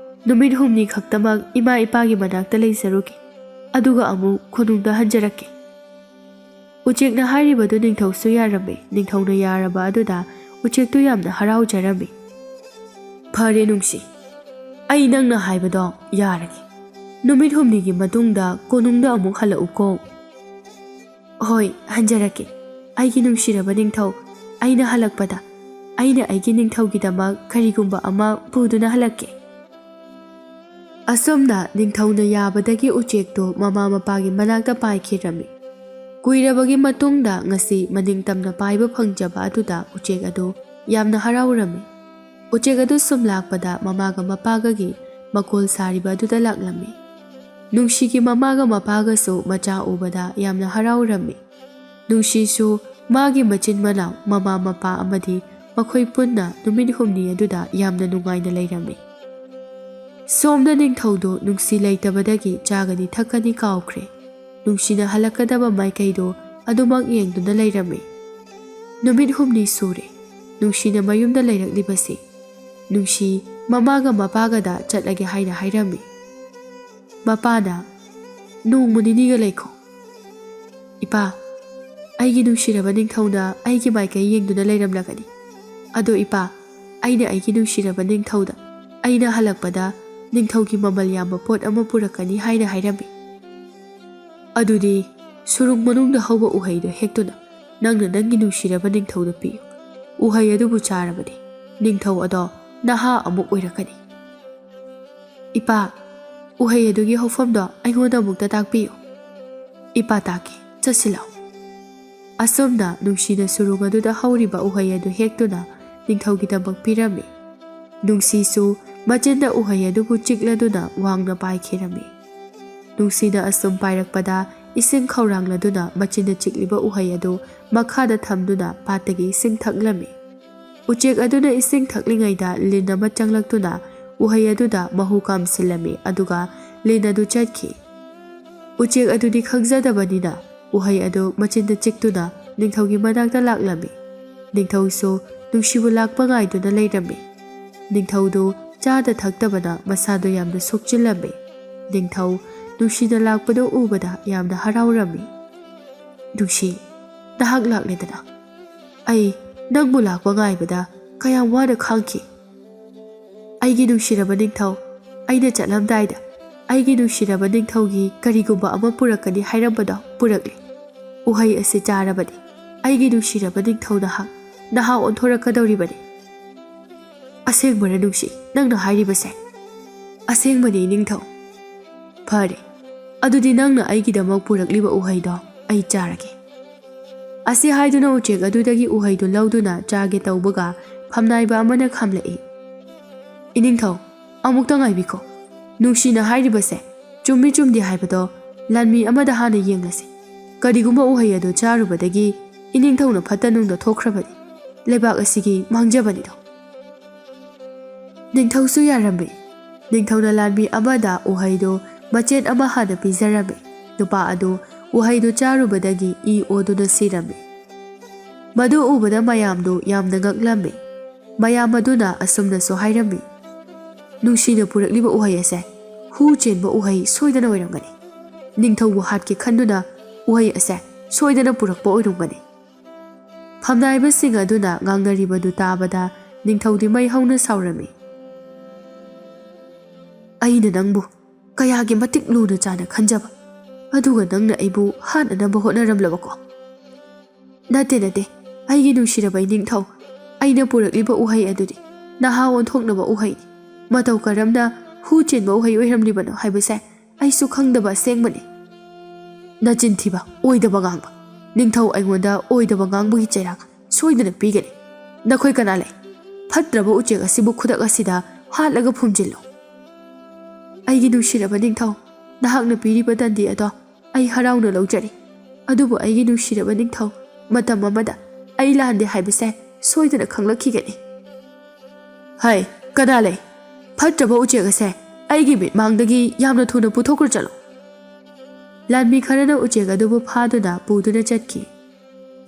ꯅꯨꯃꯤꯠ 8 ꯈꯛꯇꯃꯛ ꯏꯃꯥ ꯏꯄꯥꯒꯤ ꯃꯅꯥꯛꯇ ꯂꯩꯖꯔꯨꯒꯦ, ꯑꯗꯨꯒ ꯑꯃꯨꯛ ꯈꯨꯅꯨꯡꯗ ꯍꯟꯖꯔꯛꯀꯦ꯫ ꯎꯆꯦꯛꯅ ꯍꯥꯏꯔꯤꯕꯗꯨ ꯅꯤꯡꯊꯧꯁꯨ ꯌꯥꯔꯝꯃꯤ꯫ ꯅꯤꯡꯊꯧꯅ ꯌꯥꯔꯕ ꯑꯗꯨꯗ ꯎꯆꯦꯛꯇꯨ ꯌꯥꯝꯅ ꯍꯔꯥꯎꯖꯔꯝꯃꯤ꯫ ꯐꯔꯦ ꯅꯨꯡꯁꯤ, ꯑꯩ ꯅꯪꯅ ꯍꯥꯏꯕꯗꯣ ꯌꯥꯔꯒꯦ꯫ ꯅꯨꯃꯤꯠ 8ꯒꯤ ꯃꯇꯨꯡꯗ ꯀꯣꯅꯨꯡꯗ ꯑꯃꯨꯛ ꯍꯜꯂꯛꯎꯀꯣ꯫ ꯍꯣꯏ ꯍꯟꯖꯔꯛꯀꯦ ꯑꯩꯒꯤ ꯅꯨꯡꯁꯤꯔꯕ ꯅꯤꯡꯊꯧ, ꯑꯩꯅ ꯍꯜꯂꯛꯄꯗ ꯑꯩꯅ ꯑꯩꯒꯤ ꯅꯤꯡꯊꯧꯒꯤꯗꯃꯛ ꯀꯔꯤꯒꯨꯝꯕ ꯑꯃ ꯄꯨꯗꯨꯅ ꯍꯜꯂꯛꯀꯦ꯫ ꯑꯁꯨꯝꯅ ꯅꯤꯡꯊꯧꯅ ꯌꯥꯕꯗꯒꯤ ꯎꯆꯦꯛꯇꯨ ꯃꯃꯥ ꯃꯄꯥꯒꯤ ꯃꯅꯥꯛꯇ ꯄꯥꯏꯈꯤꯔꯝꯃꯤ꯫ ꯀꯨꯏꯔꯕꯒꯤ ꯃꯇꯨꯡꯗ ꯉꯁꯤ ꯃꯅꯤꯡꯇꯝꯅ ꯄꯥꯏꯕ ꯐꯪꯖꯕ ꯑꯗꯨꯗ ꯎꯆꯦꯛ ꯑꯗꯨ ꯌꯥꯝꯅ ꯍꯔꯥꯎꯔꯝꯃꯤ꯫ ꯎꯆꯦꯛ ꯑꯗꯨ ꯁꯨꯝ ꯂꯥꯛꯄꯗ ꯃꯃꯥꯒ ꯃꯄꯥꯒꯒꯤ ꯃꯀꯣꯜ ꯁꯥꯔꯤꯕ ꯑꯗꯨꯗ ꯂꯥꯛꯂꯝꯃꯤ꯫ ꯅꯨꯡꯁꯤꯒꯤ ꯃꯃꯥꯒ ꯃꯄꯥꯒꯁꯨ ꯃꯆꯥ ꯎꯕꯗ ꯌꯥꯝꯅ ꯍꯔꯥꯎꯔꯝꯃꯤ꯫ ꯅꯨꯡꯁꯤꯁꯨ ꯃꯥꯒꯤ ꯃꯆꯤꯟ ꯃꯅꯥꯎ ꯃꯃꯥ ꯃꯄꯥ ꯑꯃꯗꯤ ꯃꯈꯣꯏ ꯄꯨꯟꯅ ꯅꯨꯃꯤꯠ 8 ꯑꯗꯨꯗ ꯌꯥꯝꯅ ꯅꯨꯡꯉꯥꯏꯅ ꯂꯩꯔꯝꯃꯤ꯫ ꯁꯣꯝꯗ ꯅꯤꯡꯊꯧꯗꯨ ꯅꯨꯡꯁꯤ ꯂꯩꯇꯕꯗꯒꯤ ꯆꯥꯒꯅꯤ ꯊꯛꯀꯅꯤ ꯀꯥꯎꯈ꯭ꯔꯦ꯫ ꯅꯨꯡꯁꯤꯅ ꯍꯜꯂꯛꯀꯗꯕ ꯃꯥꯏꯀꯩꯗꯣ ꯑꯗꯨꯃꯛ ꯌꯦꯡꯗꯨꯅ ꯂꯩꯔꯝꯃꯤ꯫ ꯅꯨꯃꯤꯠ 8 ꯁꯨꯔꯦ ꯅꯨꯡꯁꯤꯅ ꯃꯌꯨꯝꯗ ꯂꯩꯔꯛꯂꯤꯕꯁꯤ꯫ ꯅꯨꯡꯁꯤ ꯃꯃꯥꯒ ꯃꯄꯥꯒꯗ ꯆꯠꯂꯒꯦ ꯍꯥꯏꯅ ꯍꯥꯏꯔꯝꯃꯤ꯫ ꯃꯄꯥꯅ ꯅꯣꯡꯃ ꯅꯤꯅꯤꯒ ꯂꯩꯈꯣ꯫ ꯏꯄꯥ ꯑꯩꯒꯤ ꯅꯨꯡꯁꯤꯔꯕ ꯅꯤꯡꯊꯧꯅ ꯑꯩꯒꯤ ꯃꯥꯏꯀꯩ ꯌꯦꯡꯗꯨꯅ ꯂꯩꯔꯝꯂꯒꯅꯤ, ꯑꯗꯣ ꯏꯄꯥ ꯑꯩꯅ ꯑꯩꯒꯤ ꯅꯨꯡꯁꯤꯔꯕ ꯅꯤꯡꯊꯧꯗ ꯑꯩꯅ ꯍꯜꯂꯛꯄꯗ ꯅꯤꯡꯊꯧꯒꯤ ꯃꯃꯜ ꯌꯥꯝꯕ ꯄꯣꯠ ꯑꯃ ꯄꯨꯔꯛꯀꯅꯤ ꯍꯥꯏꯅ ꯍꯥꯏꯔꯝꯃꯤ꯫ ꯑꯗꯨꯗꯤ ꯁꯨꯔꯨꯡ ꯃꯅꯨꯡꯗ ꯍꯧꯕ ꯎꯍꯩꯗꯣ ꯍꯦꯛꯇꯨꯅ ꯅꯪꯅ ꯅꯪꯒꯤ ꯅꯨꯡꯁꯤꯔꯕ ꯅꯤꯡꯊꯧꯗ ꯄꯤꯌꯨ꯫ ꯎꯍꯩ ꯑꯗꯨꯕꯨ ꯆꯥꯔꯕꯗꯤ ꯅꯤꯡꯊꯧ ꯑꯗꯣ ꯅꯍꯥ ꯑꯃꯨꯛ ꯑꯣꯏꯔꯛꯀꯅꯤ꯫ ꯏꯄꯥ ꯎꯍꯩ ꯑꯗꯨꯒꯤ ꯍꯧꯐꯝꯗꯣ ꯑꯩꯉꯣꯟꯗ ꯑꯃꯨꯛꯇ ꯇꯥꯛꯄꯤꯌꯨ꯫ ꯏꯄꯥ ꯇꯥꯛꯀꯦ, ꯆꯠꯁꯤꯜꯂꯛꯎ꯫ ꯑꯁꯨꯝꯅ ꯅꯨꯡꯁꯤꯅ ꯁꯨꯔꯨꯡ ꯑꯗꯨꯗ ꯍꯧꯔꯤꯕ ꯎꯍꯩ ꯑꯗꯨ ꯍꯦꯛꯇꯨꯅ ꯅꯤꯡꯊꯧꯒꯤꯗꯃꯛ ꯄꯤꯔꯝꯃꯤ꯫ ꯅꯨꯡꯁꯤꯁꯨ ꯃꯆꯤꯟꯗ ꯎꯍꯩ ꯑꯗꯨꯕꯨ ꯆꯤꯛꯂꯗꯨꯅ ꯋꯥꯡꯅ ꯄꯥꯏꯈꯤꯔꯝꯃꯤ꯫ ꯅꯨꯡꯁꯤꯅ ꯑꯁꯨꯝ ꯄꯥꯏꯔꯛꯄꯗ ꯏꯁꯤꯡ ꯈꯧꯔꯥꯡꯂꯗꯨꯅ ꯃꯆꯤꯟꯗ ꯆꯤꯛꯂꯤꯕ ꯎꯍꯩ ꯑꯗꯨ ꯃꯈꯥꯗ ꯊꯝꯗꯨꯅ ꯄꯥꯠꯇꯒꯤ ꯏꯁꯤꯡ ꯊꯛꯂꯝꯃꯤ꯫ ꯎꯆꯦꯛ ꯑꯗꯨꯅ ꯏꯁꯤꯡ ꯊꯛꯂꯤꯉꯩꯗ ꯂꯤꯟ ꯑꯃ ꯆꯪꯂꯛꯇꯨꯅ ꯎꯍꯩ ꯑꯗꯨꯗ ꯃꯍꯨ ꯀꯥꯝꯁꯤꯜꯂꯝꯃꯤ, ꯑꯗꯨꯒ ꯂꯤꯟ ꯑꯗꯨ ꯆꯠꯈꯤ꯫ ꯎꯆꯦꯛ ꯑꯗꯨꯗꯤ ꯈꯪꯖꯗꯕꯅꯤꯅ ꯎꯍꯩ ꯑꯗꯨ ꯃꯆꯤꯟꯗ ꯆꯤꯛꯇꯨꯅ ꯅꯤꯡꯊꯧꯒꯤ ꯃꯅꯥꯛꯇ ꯂꯥꯛꯂꯝꯃꯤ꯫ ꯅꯤꯡꯊꯧꯁꯨ ꯅꯨꯡꯁꯤꯕꯨ ꯂꯥꯛꯄ ꯉꯥꯏꯗꯨꯅ ꯂꯩꯔꯝꯃꯤ꯫ ꯅꯤꯡꯊꯧꯗꯨ ꯆꯥꯗ ꯊꯛꯇꯕꯅ ꯃꯁꯥꯗꯣ ꯌꯥꯝꯅ ꯁꯣꯛꯆꯤꯜꯂꯝꯃꯤ꯫ ꯅꯤꯡꯊꯧ ꯅꯨꯡꯁꯤꯅ ꯂꯥꯛꯄꯗꯨ ꯎꯕꯗ ꯌꯥꯝꯅ ꯍꯔꯥꯎꯔꯝꯃꯤ꯫ ꯅꯨꯡꯁꯤ ꯅꯍꯥꯛ ꯂꯥꯛꯂꯦꯗꯅ, ꯑꯩ ꯅꯪꯕꯨ ꯂꯥꯛꯄ ꯉꯥꯏꯕꯗ ꯀꯌꯥꯝ ꯋꯥꯅ ꯈꯥꯡꯈꯤ꯫ ꯑꯩꯒꯤ ꯅꯨꯡꯁꯤꯔꯕ ꯅꯤꯡꯊꯧ, ꯑꯩꯅ ꯆꯠꯂꯝꯗꯥꯏꯗ ꯑꯩꯒꯤ ꯅꯨꯡꯁꯤꯔꯕ ꯅꯤꯡꯊꯧꯒꯤ ꯀꯔꯤꯒꯨꯝꯕ ꯑꯃ ꯄꯨꯔꯛꯀꯅꯤ ꯍꯥꯏꯔꯝꯕꯗꯣ ꯄꯨꯔꯛꯂꯦ꯫ ꯎꯍꯩ ꯑꯁꯤ ꯆꯥꯔꯕꯗꯤ ꯑꯩꯒꯤ ꯅꯨꯡꯁꯤꯔꯕ ꯅꯤꯡꯊꯧ ꯅꯍꯥ ꯑꯣꯟꯊꯣꯔꯛꯀꯗꯧꯔꯤꯕꯅꯤ꯫ ꯑꯁꯦꯡꯕꯔ ꯅꯨꯡꯁꯤ ꯅꯪꯅ ꯍꯥꯏꯔꯤꯕꯁꯦ? ꯑꯁꯦꯡꯕꯅꯤ ꯅꯤꯡꯊꯧ꯫ ꯐꯔꯦ ꯑꯗꯨꯗꯤ ꯅꯪꯅ ꯑꯩꯒꯤꯗꯃꯛ ꯄꯨꯔꯛꯂꯤꯕ ꯎꯍꯩꯗꯣ ꯑꯩ ꯆꯥꯔꯒꯦ꯫ ꯑꯁꯤ ꯍꯥꯏꯗꯨꯅ ꯎꯆꯦꯛ ꯑꯗꯨꯗꯒꯤ ꯎꯍꯩꯗꯨ ꯂꯧꯗꯨꯅ ꯆꯥꯒꯦ ꯇꯧꯕꯒ ꯐꯝꯅꯥꯏꯕ ꯑꯃꯅ ꯈꯥꯝꯂꯛꯏ꯫ ꯏꯅꯤꯡꯊꯧ ꯑꯃꯨꯛꯇ ꯉꯥꯏꯕꯤꯈꯣ, ꯅꯨꯡꯁꯤꯅ ꯍꯥꯏꯔꯤꯕꯁꯦ ꯆꯨꯝꯃꯤ ꯆꯨꯝꯗꯦ ꯍꯥꯏꯕꯗꯣ ꯂꯥꯟꯃꯤ ꯑꯃꯗ ꯍꯥꯟꯅ ꯌꯦꯡꯂꯁꯤ꯫ ꯀꯔꯤꯒꯨꯝꯕ ꯎꯍꯩ ꯑꯗꯨ ꯆꯥꯔꯨꯕꯗꯒꯤ ꯏꯅꯤꯡꯊꯧꯅ ꯐꯠꯇ ꯅꯨꯡꯗ ꯊꯣꯛꯈ꯭ꯔꯕꯗꯤ ꯂꯩꯕꯥꯛ ꯑꯁꯤꯒꯤ ꯃꯥꯡꯖꯕꯅꯤꯗꯣ꯫ ꯅꯤꯡꯊꯧꯁꯨ ꯌꯥꯔꯝꯃꯤ꯫ ꯅꯤꯡꯊꯧꯅ ꯂꯥꯟꯃꯤ ꯑꯃꯗ ꯎꯍꯩꯗꯨ ꯃꯆꯦꯠ ꯑꯃ ꯍꯥꯟꯅ ꯄꯤꯖꯔꯝꯃꯤ꯫ ꯅꯨꯄꯥ ꯑꯗꯨ ꯎꯍꯩꯗꯨ ꯆꯥꯔꯨꯕꯗꯒꯤ ꯏ ꯑꯣꯗꯨꯅ ꯁꯤꯔꯝꯃꯤ꯫ ꯃꯗꯨ ꯎꯕꯗ ꯃꯌꯥꯝꯗꯨ ꯌꯥꯝꯅ ꯉꯛꯂꯝꯃꯤ꯫ ꯃꯌꯥꯝ ꯑꯗꯨꯅ ꯑꯁꯨꯝꯅꯁꯨ ꯍꯥꯏꯔꯝꯃꯤ, ꯅꯨꯡꯁꯤꯅ ꯄꯨꯔꯛꯂꯤꯕ ꯎꯍꯩ ꯑꯁꯦ ꯍꯨ ꯆꯦꯟꯕ ꯎꯍꯩ ꯁꯣꯏꯗꯅ ꯑꯣꯏꯔꯝꯒꯅꯤ꯫ ꯅꯤꯡꯊꯧꯕꯨ ꯍꯥꯠꯀꯦ ꯈꯟꯗꯨꯅ ꯎꯍꯩ ꯑꯁꯦ ꯁꯣꯏꯗꯅ ꯄꯨꯔꯛꯄ ꯑꯣꯏꯔꯝꯒꯅꯤ꯫ ꯐꯝꯅꯥꯏꯕꯁꯤꯡ ꯑꯗꯨꯅ ꯉꯥꯡꯅꯔꯤꯕꯗꯨ ꯇꯥꯕꯗ ꯅꯤꯡꯊꯧꯗꯤ ꯃꯩ ꯍꯧꯅ ꯁꯥꯎꯔꯝꯃꯤ꯫ ꯑꯩꯅ ꯅꯪꯕꯨ ꯀꯌꯥꯒꯤ ꯃꯇꯤꯛ ꯂꯨꯅ ꯆꯥꯅ ꯈꯟꯖꯕ, ꯑꯗꯨꯒ ꯅꯪꯅ ꯑꯩꯕꯨ ꯍꯥꯠꯅꯅꯕ ꯍꯣꯠꯅꯔꯝꯂꯕꯀꯣ? ꯅꯠꯇꯦ ꯅꯠꯇꯦ, ꯑꯩꯒꯤ ꯅꯨꯡꯁꯤꯔꯕ ꯅꯤꯡꯊꯧ, ꯑꯩꯅ ꯄꯨꯔꯛꯂꯤꯕ ꯎꯍꯩ ꯑꯗꯨꯗꯤ ꯅꯍꯥ ꯑꯣꯟꯊꯣꯛꯅꯕ ꯎꯍꯩꯅꯤ꯫ ꯃꯇꯧ ꯀꯔꯝꯅ ꯍꯨ ꯆꯦꯟꯕ ꯎꯍꯩ ꯑꯣꯏꯔꯝꯂꯤꯕꯅꯣ ꯍꯥꯏꯕꯁꯦ ꯑꯩꯁꯨ ꯈꯪꯗꯕ ꯑꯁꯦꯡꯕꯅꯤ꯫ ꯅꯆꯤꯟ ꯊꯤꯕ, ꯑꯣꯏꯗꯕ ꯉꯥꯡꯕ! ꯅꯤꯡꯊꯧ ꯑꯩꯉꯣꯟꯗ ꯑꯣꯏꯗꯕ ꯉꯥꯡꯕꯒꯤ ꯆꯩꯔꯥꯛ ꯁꯣꯏꯗꯅ ꯄꯤꯒꯅꯤ꯫ ꯅꯈꯣꯏ ꯀꯅꯥ ꯂꯩ? ꯐꯠꯇ꯭ꯔꯕ ꯎꯆꯦꯛ ꯑꯁꯤꯕꯨ ꯈꯨꯗꯛ ꯑꯁꯤꯗ ꯍꯥꯠꯂꯒ ꯐꯨꯝꯖꯤꯜꯂꯨ꯫ ꯑꯩꯒꯤ ꯅꯨꯡꯁꯤꯔꯕ ꯅꯤꯡꯊꯧ, ꯅꯍꯥꯛꯅ ꯄꯤꯔꯤꯕ ꯗꯟꯗꯤ ꯑꯗꯣ ꯑꯩ ꯍꯔꯥꯎꯅ ꯂꯧꯖꯔꯤ꯫ ꯑꯗꯨꯕꯨ ꯑꯩꯒꯤ ꯅꯨꯡꯁꯤꯔꯕ ꯅꯤꯡꯊꯧ, ꯃꯇꯝ ꯑꯃꯗ ꯑꯩ ꯂꯥꯟꯗꯦ ꯍꯥꯏꯕꯁꯦ ꯁꯣꯏꯗꯅ ꯈꯪꯂꯛꯈꯤꯒꯅꯤ꯫ ꯍꯩ, ꯀꯅꯥ ꯂꯩ? ꯐꯠꯇ꯭ꯔꯕ ꯎꯆꯦꯛ ꯑꯁꯦ ꯑꯩꯒꯤ ꯃꯤꯠꯃꯥꯡꯗꯒꯤ ꯌꯥꯝꯅ ꯊꯨꯅ ꯄꯨꯊꯣꯛꯈ꯭ꯔꯣ ꯆꯠꯂꯣ꯫ ꯂꯥꯟꯃꯤ ꯈꯔꯅ ꯎꯆꯦꯛ ꯑꯗꯨꯕꯨ ꯐꯥꯗꯨꯅ ꯄꯨꯗꯨꯅ ꯆꯠꯈꯤ꯫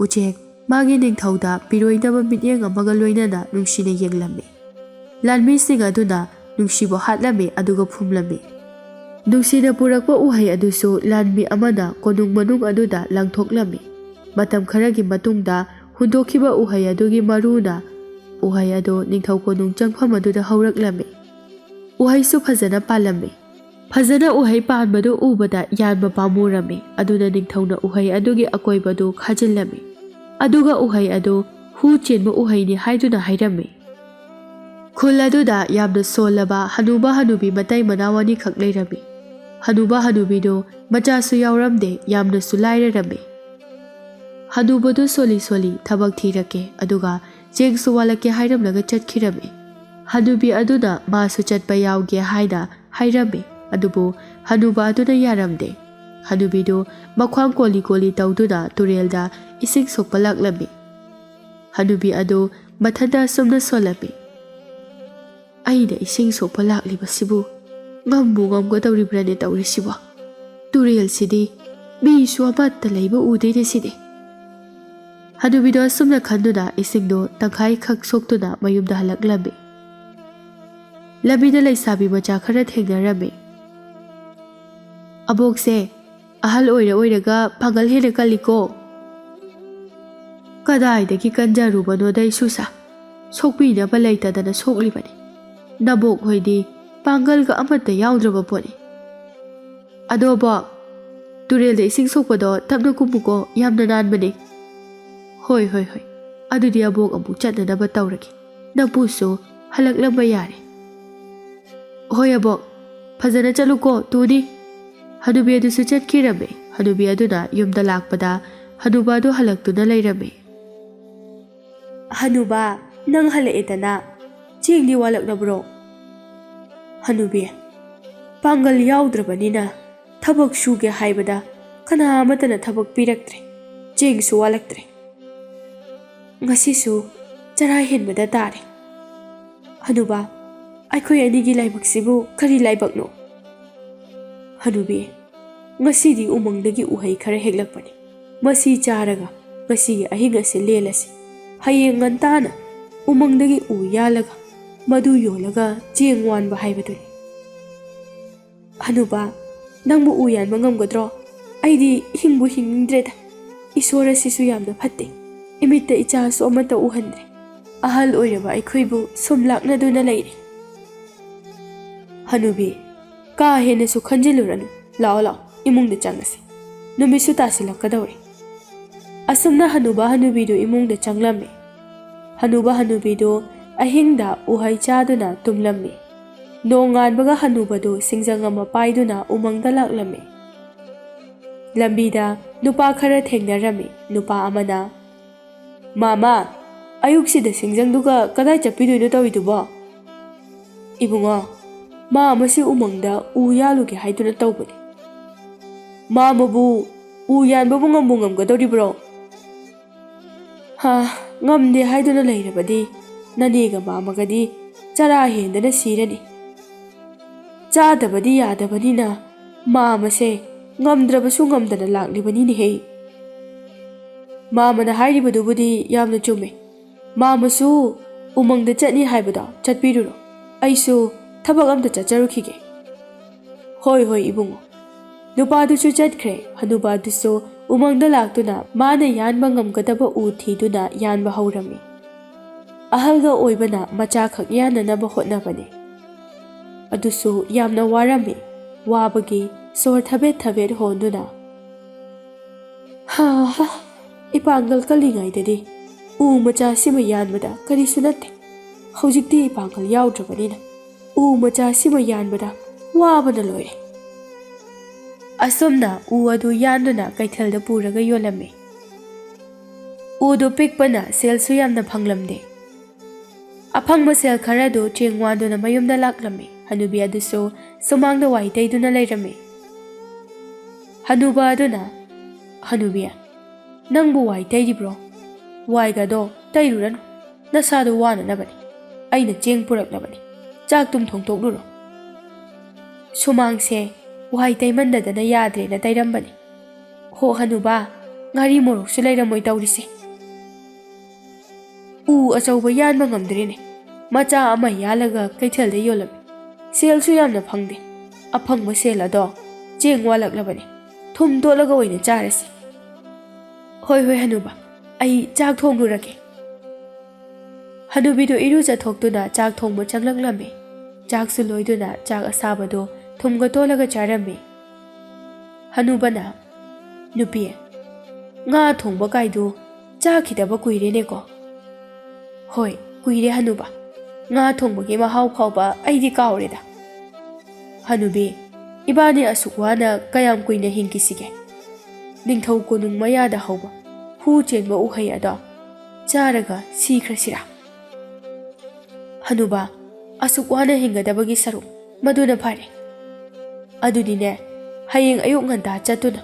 ꯎꯆꯦꯛ ꯃꯥꯒꯤ ꯅꯤꯡꯊꯧꯗ ꯄꯤꯔꯣꯏꯗꯕ ꯃꯤꯠꯌꯦꯡ ꯑꯃꯒ ꯂꯣꯏꯅꯅ ꯅꯨꯡꯁꯤꯅ ꯌꯦꯡꯂꯝꯃꯤ꯫ ꯂꯥꯟꯃꯤꯁꯤꯡ ꯑꯗꯨꯅ ꯅꯨꯡꯁꯤꯕꯨ ꯍꯥꯠꯂꯝꯃꯤ ꯑꯗꯨꯒ ꯐꯨꯝꯂꯝꯃꯤ꯫ ꯅꯨꯡꯁꯤꯅ ꯄꯨꯔꯛꯄ ꯎꯍꯩ ꯑꯗꯨꯁꯨ ꯂꯥꯟꯃꯤ ꯑꯃꯅ ꯀꯣꯅꯨꯡ ꯃꯅꯨꯡ ꯑꯗꯨꯗ ꯂꯪꯊꯣꯛꯂꯝꯃꯤ꯫ ꯃꯇꯝ ꯈꯔꯒꯤ ꯃꯇꯨꯡꯗ ꯍꯨꯟꯗꯣꯛꯈꯤꯕ ꯎꯍꯩ ꯑꯗꯨꯒꯤ ꯃꯔꯨꯅ ꯎꯍꯩ ꯑꯗꯨ ꯅꯤꯡꯊꯧ ꯀꯣꯅꯨꯡ ꯆꯪꯐꯝ ꯑꯗꯨꯗ ꯍꯧꯔꯛꯂꯝꯃꯤ꯫ ꯎꯍꯩꯁꯨ ꯐꯖꯅ ꯄꯥꯜꯂꯝꯃꯤ꯫ ꯐꯖꯅ ꯎꯍꯩ ꯄꯥꯟꯕꯗꯨ ꯎꯕꯗ ꯌꯥꯟꯕ ꯄꯥꯝꯃꯨꯔꯝꯃꯤ꯫ ꯑꯗꯨꯅ ꯅꯤꯡꯊꯧꯅ ꯎꯍꯩ ꯑꯗꯨꯒꯤ ꯑꯀꯣꯏꯕꯗꯨ ꯈꯥꯖꯤꯜꯂꯝꯃꯤ, ꯑꯗꯨꯒ ꯎꯍꯩ ꯑꯗꯨ ꯍꯨ ꯆꯦꯟꯕ ꯎꯍꯩꯅꯤ ꯍꯥꯏꯗꯨꯅ ꯍꯥꯏꯔꯝꯃꯤ꯫ ꯈꯨꯜ ꯑꯗꯨꯗ ꯌꯥꯝꯅ ꯁꯣꯜꯂꯕ ꯍꯅꯨꯕ ꯍꯅꯨꯕꯤ ꯃꯇꯩ ꯃꯅꯥꯎ ꯑꯅꯤꯈꯛ ꯂꯩꯔꯝꯃꯤ꯫ ꯍꯅꯨꯕ ꯍꯅꯨꯕꯤꯗꯨ ꯃꯆꯥꯁꯨ ꯌꯥꯎꯔꯝꯗꯦ, ꯌꯥꯝꯅꯁꯨ ꯂꯥꯏꯔꯔꯝꯃꯤ꯫ ꯍꯅꯨꯕꯗꯨ ꯁꯣꯜꯂꯤ ꯁꯣꯜꯂꯤ ꯊꯕꯛ ꯊꯤꯔꯛꯀꯦ ꯑꯗꯨꯒ ꯆꯦꯡꯁꯨ ꯋꯥꯜꯂꯛꯀꯦ ꯍꯥꯏꯔꯝꯂꯒ ꯆꯠꯈꯤꯔꯝꯃꯤ꯫ ꯍꯅꯨꯕꯤ ꯑꯗꯨꯅ ꯃꯥꯁꯨ ꯆꯠꯄ ꯌꯥꯎꯒꯦ ꯍꯥꯏꯅ ꯍꯥꯏꯔꯝꯃꯤ, ꯑꯗꯨꯕꯨ ꯍꯅꯨꯕ ꯑꯗꯨꯅ ꯌꯥꯔꯝꯗꯦ꯫ ꯍꯅꯨꯕꯤꯗꯨ ꯃꯈ꯭ꯋꯥꯡ ꯀꯣꯜꯂꯤ ꯀꯣꯜꯂꯤ ꯇꯧꯗꯨꯅ ꯇꯨꯔꯦꯜꯗ ꯏꯁꯤꯡ ꯁꯣꯛꯄ ꯂꯥꯛꯂꯝꯃꯤ꯫ ꯍꯅꯨꯕꯤ ꯑꯗꯨ ꯃꯊꯟꯇ ꯑꯁꯨꯝꯅ ꯁꯣꯜꯂꯝꯃꯤ, ꯑꯩꯅ ꯏꯁꯤꯡ ꯁꯣꯛꯄ ꯂꯥꯛꯂꯤꯕꯁꯤꯕꯨ ꯉꯝꯕꯨ ꯉꯝꯒꯗꯧꯔꯤꯕ꯭ꯔꯅꯦ ꯇꯧꯔꯤꯁꯤꯕꯣ? ꯇꯨꯔꯦꯜꯁꯤꯗꯤ ꯃꯤꯁꯨ ꯑꯃꯠꯇ ꯂꯩꯕ ꯎꯗꯦꯅꯦ ꯁꯤꯗꯤ꯫ ꯍꯅꯨꯕꯤꯗꯣ ꯑꯁꯨꯝꯅ ꯈꯟꯗꯨꯅ ꯏꯁꯤꯡꯗꯣ ꯇꯪꯈꯥꯏꯈꯛ ꯁꯣꯛꯇꯨꯅ ꯃꯌꯨꯝꯗ ꯍꯜꯂꯛꯂꯝꯃꯤ꯫ ꯂꯝꯕꯤꯗ ꯂꯩꯁꯥꯕꯤ ꯃꯆꯥ ꯈꯔ ꯊꯦꯡꯅꯔꯝꯃꯤ꯫ ꯑꯕꯣꯛꯁꯦ ꯑꯍꯜ ꯑꯣꯏꯔꯒ ꯄꯥꯡꯒꯜ ꯍꯦꯟꯅ ꯀꯜꯂꯤꯀꯣ? ꯀꯗꯥꯏꯗꯒꯤ ꯀꯟꯖꯔꯨꯕꯅꯣꯗ ꯏꯁꯨꯁꯥ, ꯁꯣꯛꯄꯤꯅꯕ ꯂꯩꯇꯗꯅ ꯁꯣꯛꯂꯤꯕꯅꯤ꯫ ꯅꯕꯣꯛ ꯍꯣꯏꯗꯤ ꯄꯥꯡꯒꯜꯒ ꯑꯃꯠꯇ ꯌꯥꯎꯗ꯭ꯔꯕ ꯄꯣꯠꯅꯤ꯫ ꯑꯗꯣ ꯑꯕꯣꯛ, ꯇꯨꯔꯦꯜꯗ ꯏꯁꯤꯡ ꯁꯣꯛꯄꯗꯣ ꯇꯞꯅ ꯀꯨꯝꯃꯨꯀꯣ, ꯌꯥꯝꯅ ꯅꯥꯟꯕꯅꯤ꯫ ꯍꯣꯏ ꯍꯣꯏ ꯍꯣꯏ, ꯑꯗꯨꯗꯤ ꯑꯕꯣꯛ ꯑꯃꯨꯛ ꯆꯠꯅꯅꯕ ꯇꯧꯔꯒꯦ꯫ ꯅꯄꯨꯁꯨ ꯍꯜꯂꯛꯂꯝꯕ ꯌꯥꯔꯦ꯫ ꯍꯣꯏ ꯑꯕꯣꯛ, ꯐꯖꯅ ꯆꯠꯂꯨꯀꯣ, ꯇꯨꯅꯤ꯫ ꯍꯅꯨꯕꯤ ꯑꯗꯨꯁꯨ ꯆꯠꯈꯤꯔꯝꯃꯤ꯫ ꯍꯅꯨꯕꯤ ꯑꯗꯨꯅ ꯌꯨꯝꯗ ꯂꯥꯛꯄꯗ ꯍꯅꯨꯕ ꯑꯗꯨ ꯍꯜꯂꯛꯇꯨꯅ ꯂꯩꯔꯝꯃꯤ꯫ ꯍꯅꯨꯕ, ꯅꯪ ꯍꯜꯂꯛꯑꯦꯗꯅ, ꯆꯦꯡꯗꯤ ꯋꯥꯜꯂꯛꯂꯕ꯭ꯔꯣ? ꯍꯅꯨꯕꯤ, ꯄꯥꯡꯒꯜ ꯌꯥꯎꯗ꯭ꯔꯕꯅꯤꯅ ꯊꯕꯛ ꯁꯨꯒꯦ ꯍꯥꯏꯕꯗ ꯀꯅꯥ ꯑꯃꯠꯇꯅ ꯊꯕꯛ ꯄꯤꯔꯛꯇ꯭ꯔꯦ, ꯆꯦꯡꯁꯨ ꯋꯥꯜꯂꯛꯇ꯭ꯔꯦ꯫ ꯉꯁꯤꯁꯨ ꯆꯔꯥ ꯍꯦꯟꯕꯗ ꯇꯥꯔꯦ꯫ ꯍꯅꯨꯕ, ꯑꯩꯈꯣꯏ ꯑꯅꯤꯒꯤ ꯂꯥꯏꯕꯛꯁꯤꯕꯨ ꯀꯔꯤ ꯂꯥꯏꯕꯛꯅꯣ? ꯍꯅꯨꯕꯤ, ꯉꯁꯤꯗꯤ ꯎꯃꯪꯗꯒꯤ ꯎꯍꯩ ꯈꯔ ꯍꯦꯛꯂꯛꯄꯅꯤ, ꯃꯁꯤ ꯆꯥꯔꯒ ꯉꯁꯤꯒꯤ ꯑꯍꯤꯡ ꯑꯁꯤ ꯂꯦꯜꯂꯁꯤ꯫ ꯍꯌꯦꯡ ꯉꯟꯇꯥꯅ ꯎꯃꯪꯗꯒꯤ ꯎ ꯌꯥꯜꯂꯒ ꯃꯗꯨ ꯌꯣꯜꯂꯒ ꯆꯦꯡ ꯋꯥꯟꯕ ꯍꯥꯏꯕꯗꯨꯅꯤ꯫ ꯍꯅꯨꯕ, ꯅꯪꯕꯨ ꯎ ꯌꯥꯟꯕ ꯉꯝꯒꯗ꯭ꯔꯣ? ꯑꯩꯗꯤ ꯍꯤꯡꯕꯨ ꯍꯤꯡꯅꯤꯡꯗ꯭ꯔꯦꯗ꯫ ꯏꯁꯣꯔ ꯑꯁꯤꯁꯨ ꯌꯥꯝꯅ ꯐꯠꯇꯦ, ꯏꯃꯤꯠꯇ ꯏꯆꯥꯁꯨ ꯑꯃꯠꯇ ꯎꯍꯟꯗ꯭ꯔꯦ꯫ ꯑꯍꯜ ꯑꯣꯏꯔꯕ ꯑꯩꯈꯣꯏꯕꯨ ꯁꯨꯝ ꯂꯥꯛꯅꯗꯨꯅ ꯂꯩꯔꯦ꯫ ꯍꯅꯨꯕꯤ, ꯀꯥ ꯍꯦꯟꯅꯁꯨ ꯈꯟꯖꯤꯜꯂꯨꯔꯅꯨ, ꯂꯥꯛꯑꯣ ꯂꯥꯛꯑꯣ, ꯏꯃꯨꯡꯗ ꯆꯪꯉꯁꯤ, ꯅꯨꯃꯤꯠꯁꯨ ꯇꯥꯁꯤꯜꯂꯛꯀꯗꯧꯔꯦ꯫ ꯑꯁꯨꯝꯅ ꯍꯅꯨꯕ ꯍꯅꯨꯕꯤꯗꯨ ꯏꯃꯨꯡꯗ ꯆꯪꯂꯝꯃꯤ꯫ ꯍꯅꯨꯕ ꯍꯅꯨꯕꯤꯗꯨ ꯑꯍꯤꯡꯗ ꯎꯍꯩ ꯆꯥꯗꯨꯅ ꯇꯨꯝꯂꯝꯃꯤ꯫ ꯅꯣꯡꯉꯥꯟꯕꯒ ꯍꯅꯨꯕꯗꯨ ꯁꯤꯡꯖꯪ ꯑꯃ ꯄꯥꯏꯗꯨꯅ ꯎꯃꯪꯗ ꯂꯥꯛꯂꯝꯃꯤ꯫ ꯂꯝꯕꯤꯗ ꯅꯨꯄꯥ ꯈꯔ ꯊꯦꯡꯅꯔꯝꯃꯤ꯫ ꯅꯨꯄꯥ ꯑꯃꯅ, ꯃꯥꯃꯥ, ꯑꯌꯨꯛꯁꯤꯗ ꯁꯤꯡꯖꯪꯗꯨꯒ ꯀꯗꯥꯏ ꯆꯠꯄꯤꯗꯣꯏꯅꯣ ꯇꯧꯏꯗꯨꯕꯣ? ꯏꯕꯨꯡꯉꯣ, ꯃꯥꯃꯁꯤ ꯎꯃꯪꯗ ꯎ ꯌꯥꯜꯂꯨꯒꯦ ꯍꯥꯏꯗꯨꯅ ꯇꯧꯕꯅꯤ꯫ ꯃꯥꯃꯕꯨ ꯎ ꯌꯥꯟꯕꯕꯨ ꯉꯝꯒꯗꯧꯔꯤꯕ꯭ꯔꯣ? ꯉꯝꯗꯦ ꯍꯥꯏꯗꯨꯅ ꯂꯩꯔꯕꯗꯤ ꯅꯅꯦꯒ ꯃꯥꯃꯒꯗꯤ ꯆꯔꯥ ꯍꯦꯟꯗꯅ ꯁꯤꯔꯅꯤ꯫ ꯆꯥꯗꯕꯗꯤ ꯌꯥꯗꯕꯅꯤꯅ ꯃꯥꯃꯁꯦ ꯉꯝꯗ꯭ꯔꯕꯁꯨ ꯉꯝꯗꯅ ꯂꯥꯛꯂꯤꯕꯅꯤꯅꯦꯍꯦ꯫ ꯃꯥꯃꯅ ꯍꯥꯏꯔꯤꯕꯗꯨꯕꯨꯗꯤ ꯌꯥꯝꯅ ꯆꯨꯝꯃꯦ꯫ ꯃꯥꯃꯁꯨ ꯎꯃꯪꯗ ꯆꯠꯅꯤ ꯍꯥꯏꯕꯗꯣ ꯆꯠꯄꯤꯔꯨꯔꯣ, ꯑꯩꯁꯨ ꯊꯕꯛ ꯑꯝꯇ ꯆꯠꯆꯔꯨꯈꯤꯒꯦ꯫ ꯍꯣꯏ ꯍꯣꯏ ꯏꯕꯨꯡꯉꯣ꯫ ꯅꯨꯄꯥꯗꯨꯁꯨ ꯆꯠꯈ꯭ꯔꯦ꯫ ꯍꯅꯨꯕꯥꯗꯨꯁꯨ ꯎꯃꯪꯗ ꯂꯥꯛꯇꯨꯅ ꯃꯥꯅ ꯌꯥꯟꯕ ꯉꯝꯒꯗꯕ ꯎ ꯊꯤꯗꯨꯅ ꯌꯥꯟꯕ ꯍꯧꯔꯝꯃꯤ꯫ ꯑꯍꯜꯒ ꯑꯣꯏꯕꯅ ꯃꯆꯥꯈꯛ ꯌꯥꯟꯅꯅꯕ ꯍꯣꯠꯅꯕꯅꯤ꯫ ꯑꯗꯨꯁꯨ ꯌꯥꯝꯅ ꯋꯥꯔꯝꯃꯤ꯫ ꯋꯥꯕꯒꯤ ꯁꯣꯔ ꯊꯕꯦꯠ ꯊꯕꯦꯠ ꯍꯣꯟꯗꯨꯅ ꯍꯥ ꯏꯄꯥꯡꯒꯜ ꯀꯜꯂꯤꯉꯩꯗꯗꯤ ꯎ ꯃꯆꯥꯁꯤꯃ ꯌꯥꯟꯕꯗ ꯀꯔꯤꯁꯨ ꯅꯠꯇꯦ꯫ ꯍꯧꯖꯤꯛꯇꯤ ꯏꯄꯥꯡꯒꯜ ꯌꯥꯎꯗ꯭ꯔꯕꯅꯤꯅ ꯎ ꯃꯆꯥꯁꯤꯃ ꯌꯥꯟꯕꯗ ꯋꯥꯕꯅ ꯂꯣꯏꯔꯦ꯫ ꯑꯁꯨꯝꯅ ꯎ ꯑꯗꯨ ꯌꯥꯟꯗꯨꯅ ꯀꯩꯊꯦꯜꯗ ꯄꯨꯔꯒ ꯌꯣꯜꯂꯝꯃꯤ꯫ ꯎꯗꯨ ꯄꯤꯛꯄꯅ ꯁꯦꯜꯁꯨ ꯌꯥꯝꯅ ꯐꯪꯂꯝꯗꯦ꯫ ꯑꯐꯪꯕ ꯁꯦꯜ ꯈꯔꯗꯨ ꯆꯦꯡ ꯋꯥꯟꯗꯨꯅ ꯃꯌꯨꯝꯗ ꯂꯥꯛꯂꯝꯃꯤ꯫ ꯍꯅꯨꯕꯤ ꯑꯗꯨꯁꯨ ꯁꯨꯃꯥꯡꯗ ꯋꯥꯏ ꯇꯩꯗꯨꯅ ꯂꯩꯔꯝꯃꯤ꯫ ꯍꯅꯨꯕ ꯑꯗꯨꯅ, ꯍꯅꯨꯕꯤ, ꯅꯪꯕꯨ ꯋꯥꯏ ꯇꯩꯔꯤꯕ꯭ꯔꯣ? ꯋꯥꯏꯒꯗꯣ ꯇꯩꯔꯨꯔꯅꯨ, ꯅꯁꯥꯗꯣ ꯋꯥꯅꯅꯕꯅꯤ꯫ ꯑꯩꯅ ꯆꯦꯡ ꯄꯨꯔꯛꯂꯕꯅꯤ, ꯆꯥꯛꯇꯨꯝ ꯊꯣꯡꯇꯣꯛꯂꯨꯔꯣ꯫ ꯁꯨꯃꯥꯡꯁꯦ ꯋꯥꯏ ꯇꯩꯃꯟꯗꯗꯅ ꯌꯥꯗ꯭ꯔꯦꯅ ꯇꯩꯔꯝꯕꯅꯤ꯫ ꯍꯣ ꯍꯅꯨꯕꯥ, ꯉꯥꯔꯤ ꯃꯣꯔꯣꯛꯁꯨ ꯂꯩꯔꯝꯃꯣꯏ ꯇꯧꯔꯤꯁꯦ꯫ ꯎ ꯑꯆꯧꯕ ꯌꯥꯟꯕ ꯉꯝꯗ꯭ꯔꯦꯅꯦ꯫ ꯃꯆꯥ ꯑꯃ ꯌꯥꯜꯂꯒ ꯀꯩꯊꯦꯜꯗ ꯌꯣꯜꯂꯝꯃꯤ꯫ ꯁꯦꯜꯁꯨ ꯌꯥꯝꯅ ꯐꯪꯗꯦ꯫ ꯑꯐꯪꯕ ꯁꯦꯜ ꯑꯗꯣ ꯆꯦꯡ ꯋꯥꯜꯂꯛꯂꯕꯅꯤ꯫ ꯊꯨꯝ ꯇꯣꯠꯂꯒ ꯑꯣꯏꯅ ꯆꯥꯔꯁꯤ꯫ ꯍꯣꯏ ꯍꯣꯏ ꯍꯅꯨꯕ, ꯑꯩ ꯆꯥꯛ ꯊꯣꯡꯂꯨꯔꯒꯦ꯫ ꯍꯅꯨꯕꯤꯗꯨ ꯏꯔꯨꯖꯊꯣꯛꯇꯨꯅ ꯆꯥꯛ ꯊꯣꯡꯕ ꯆꯪꯂꯛꯂꯝꯃꯤ꯫ ꯆꯥꯛꯁꯨ ꯂꯣꯏꯗꯨꯅ ꯆꯥꯛ ꯑꯁꯥꯕꯗꯨ ꯊꯨꯝꯒ ꯇꯣꯠꯂꯒ ꯆꯥꯔꯝꯃꯤ꯫ ꯍꯅꯨꯕꯅ, ꯅꯨꯄꯤ, ꯉꯥ ꯊꯣꯡꯕ ꯀꯥꯏꯗꯨ ꯆꯥꯈꯤꯗꯕ ꯀꯨꯏꯔꯦꯅꯦꯀꯣ꯫ ꯍꯣꯏ ꯀꯨꯏꯔꯦ ꯍꯅꯨꯕ, ꯉꯥ ꯊꯣꯡꯕꯒꯤ ꯃꯍꯥꯎ ꯐꯥꯎꯕ ꯑꯩꯗꯤ ꯀꯥꯎꯔꯦꯗ꯫ ꯍꯅꯨꯕꯤ, ꯏꯕꯥꯅꯤ ꯑꯁꯨꯛ ꯋꯥꯅ ꯀꯌꯥꯝ ꯀꯨꯏꯅ ꯍꯤꯡꯈꯤꯁꯤꯒꯦ? ꯅꯤꯡꯊꯧ ꯀꯣꯅꯨꯡ ꯃꯌꯥꯗ ꯍꯧꯕ ꯍꯨ ꯆꯦꯟꯕ ꯎꯍꯩ ꯑꯗꯣ ꯆꯥꯔꯒ ꯁꯤꯈ꯭ꯔꯁꯤꯔꯥ? ꯍꯅꯨꯕ, ꯑꯁꯨꯛ ꯋꯥꯅ ꯍꯤꯡꯒꯗꯕꯒꯤ ꯁꯔꯨꯛ ꯃꯗꯨꯅ ꯐꯔꯦ꯫ ꯑꯗꯨꯗꯤꯅꯦ, ꯍꯌꯦꯡ ꯑꯌꯨꯛ ꯉꯟꯇꯥ ꯆꯠꯇꯨꯅ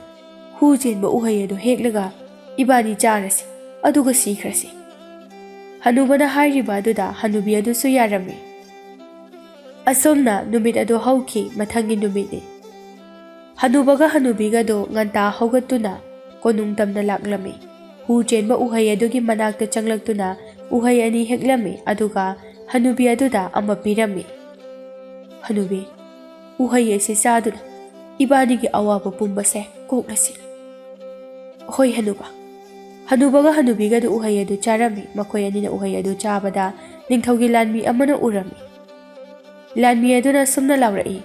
ꯍꯨ ꯆꯦꯟꯕ ꯎꯍꯩ ꯑꯗꯨ ꯍꯦꯛꯂꯒ ꯏꯕꯥꯅꯤ ꯆꯥꯔꯁꯤ, ꯑꯗꯨꯒ ꯁꯤꯈ꯭ꯔꯁꯤ꯫ ꯍꯅꯨꯕꯅ ꯍꯥꯏꯔꯤꯕ ꯑꯗꯨꯗ ꯍꯅꯨꯕꯤ ꯑꯗꯨꯁꯨ ꯌꯥꯔꯝꯃꯤ꯫ ꯑꯁꯨꯝꯅ ꯅꯨꯃꯤꯠ ꯑꯗꯨ ꯍꯧꯈꯤ꯫ ꯃꯊꯪꯒꯤ ꯅꯨꯃꯤꯠꯅꯤ꯫ ꯍꯅꯨꯕꯒ ꯍꯅꯨꯕꯤꯒꯗꯨ ꯉꯟꯇꯥ ꯍꯧꯒꯠꯇꯨꯅ ꯀꯣꯅꯨꯡ ꯇꯝꯅ ꯂꯥꯛꯂꯝꯃꯤ꯫ ꯍꯨ ꯆꯦꯟꯕ ꯎꯍꯩ ꯑꯗꯨꯒꯤ ꯃꯅꯥꯛꯇ ꯆꯪꯂꯛꯇꯨꯅ ꯎꯍꯩ ꯑꯅꯤ ꯍꯦꯛꯂꯝꯃꯤ, ꯑꯗꯨꯒ ꯍꯅꯨꯕꯤ ꯑꯗꯨꯗ ꯑꯃ ꯄꯤꯔꯝꯃꯤ꯫ ꯍꯅꯨꯕꯤ, ꯎꯍꯩ ꯑꯁꯤ ꯆꯥꯗꯨꯅ ꯏꯕꯥꯅꯤꯒꯤ ꯑꯋꯥꯕ ꯄꯨꯝꯕꯁꯦ ꯀꯣꯛꯂꯁꯤ꯫ ꯍꯣꯏ ꯍꯅꯨꯕ꯫ ꯍꯅꯨꯕꯒ ꯍꯅꯨꯕꯤꯒꯗꯨ ꯎꯍꯩ ꯑꯗꯨ ꯆꯥꯔꯝꯃꯤ꯫ ꯃꯈꯣꯏ ꯑꯅꯤꯅ ꯎꯍꯩ ꯑꯗꯨ ꯆꯥꯕꯗ ꯅꯤꯡꯊꯧꯒꯤ ꯂꯥꯟꯃꯤ ꯑꯃꯅ ꯎꯔꯝꯃꯤ꯫ ꯂꯥꯟꯃꯤ ꯑꯗꯨꯅ ꯁꯨꯝꯅ ꯂꯥꯎꯔꯛꯏ,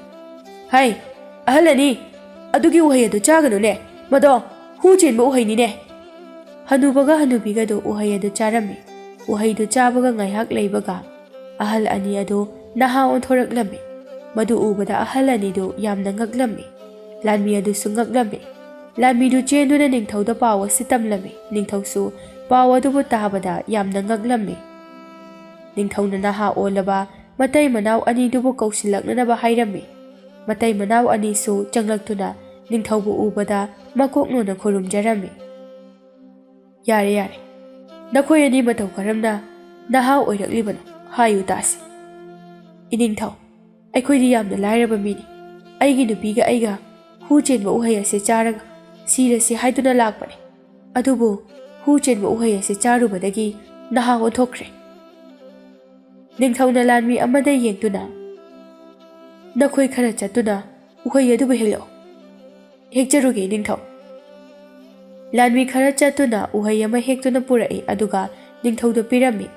ꯍꯩ ꯑꯍꯜ ꯑꯅꯤ, ꯑꯗꯨꯒꯤ ꯎꯍꯩ ꯑꯗꯨ ꯆꯥꯒꯅꯨꯅꯦ, ꯃꯗꯣ ꯍꯨ ꯆꯦꯟꯕ ꯎꯍꯩꯅꯤꯅꯦ꯫ ꯍꯅꯨꯕꯒ ꯍꯅꯨꯕꯤꯒꯗꯨ ꯎꯍꯩ ꯑꯗꯨ ꯆꯥꯔꯝꯃꯤ꯫ ꯎꯍꯩꯗꯨ ꯆꯥꯕꯒ ꯉꯥꯏꯍꯥꯛ ꯂꯩꯕꯒ ꯑꯍꯜ ꯑꯅꯤ ꯑꯗꯨ ꯅꯍꯥ ꯑꯣꯟꯊꯣꯔꯛꯂꯝꯃꯤ꯫ ꯃꯗꯨ ꯎꯕꯗ ꯑꯍꯜ ꯑꯅꯤꯗꯨ ꯌꯥꯝꯅ ꯉꯛꯂꯝꯃꯤ꯫ ꯂꯥꯟꯃꯤ ꯑꯗꯨꯁꯨ ꯉꯛꯂꯝꯃꯤ꯫ ꯂꯥꯟꯃꯤꯗꯨ ꯆꯦꯟꯗꯨꯅ ꯅꯤꯡꯊꯧꯗ ꯄꯥꯎ ꯑꯁꯤ ꯇꯝꯂꯝꯃꯤ꯫ ꯅꯤꯡꯊꯧꯁꯨ ꯄꯥꯎ ꯑꯗꯨꯕꯨ ꯇꯥꯕꯗ ꯌꯥꯝꯅ ꯉꯛꯂꯝꯃꯤ꯫ ꯅꯤꯡꯊꯧꯅ ꯅꯍꯥ ꯑꯣꯜꯂꯕ ꯃꯇꯩ ꯃꯅꯥꯎ ꯑꯅꯤꯗꯨꯕꯨ ꯀꯧꯁꯤꯜꯂꯛꯅꯅꯕ ꯍꯥꯏꯔꯝꯃꯤ꯫ ꯃꯇꯩ ꯃꯅꯥꯎ ꯑꯅꯤꯁꯨ ꯆꯪꯂꯛꯇꯨꯅ ꯅꯤꯡꯊꯧꯕꯨ ꯎꯕꯗ ꯃꯀꯣꯛꯅꯣꯟꯅ ꯈꯨꯔꯨꯝꯖꯔꯝꯃꯤ꯫ ꯌꯥꯔꯦ ꯌꯥꯔꯦ, ꯅꯈꯣꯏ ꯑꯅꯤ ꯃꯇꯧ ꯀꯔꯝꯅ ꯅꯍꯥ ꯑꯣꯏꯔꯛꯂꯤꯕꯅꯣ ꯍꯥꯏꯌꯨ ꯇꯥꯁꯤ꯫ ꯏꯅꯤꯡꯊꯧ, ꯑꯩꯈꯣꯏꯗꯤ ꯌꯥꯝꯅ ꯂꯥꯏꯔꯕ ꯃꯤꯅꯤ꯫ ꯑꯩꯒꯤ ꯅꯨꯄꯤꯒ ꯑꯩꯒ ꯍꯨ ꯆꯦꯟꯕ ꯎꯍꯩ ꯑꯁꯤ ꯆꯥꯔꯒ ꯁꯤꯔꯁꯤ ꯍꯥꯏꯗꯨꯅ ꯂꯥꯛꯄꯅꯤ꯫ ꯑꯗꯨꯕꯨ ꯍꯨ ꯆꯦꯟꯕ ꯎꯍꯩ ꯑꯁꯤ ꯆꯥꯔꯨꯕꯗꯒꯤ ꯅꯍꯥ ꯑꯣꯟꯊꯣꯛꯈ꯭ꯔꯦ꯫ ꯅꯤꯡꯊꯧꯅ ꯂꯥꯟꯃꯤ ꯑꯃꯗ ꯌꯦꯡꯗꯨꯅ, ꯅꯈꯣꯏ ꯈꯔ ꯆꯠꯇꯨꯅ ꯎꯍꯩ ꯑꯗꯨꯕꯨ ꯍꯦꯛꯂꯛꯎ꯫ ꯍꯦꯛꯆꯔꯨꯒꯦ ꯅꯤꯡꯊꯧ꯫ ꯂꯥꯟꯃꯤ ꯈꯔ ꯆꯠꯇꯨꯅ ꯎꯍꯩ ꯑꯃ ꯍꯦꯛꯇꯨꯅ ꯄꯨꯔꯛꯏ, ꯑꯗꯨꯒ ꯅꯤꯡꯊꯧꯗ ꯄꯤꯔꯝꯃꯤ꯫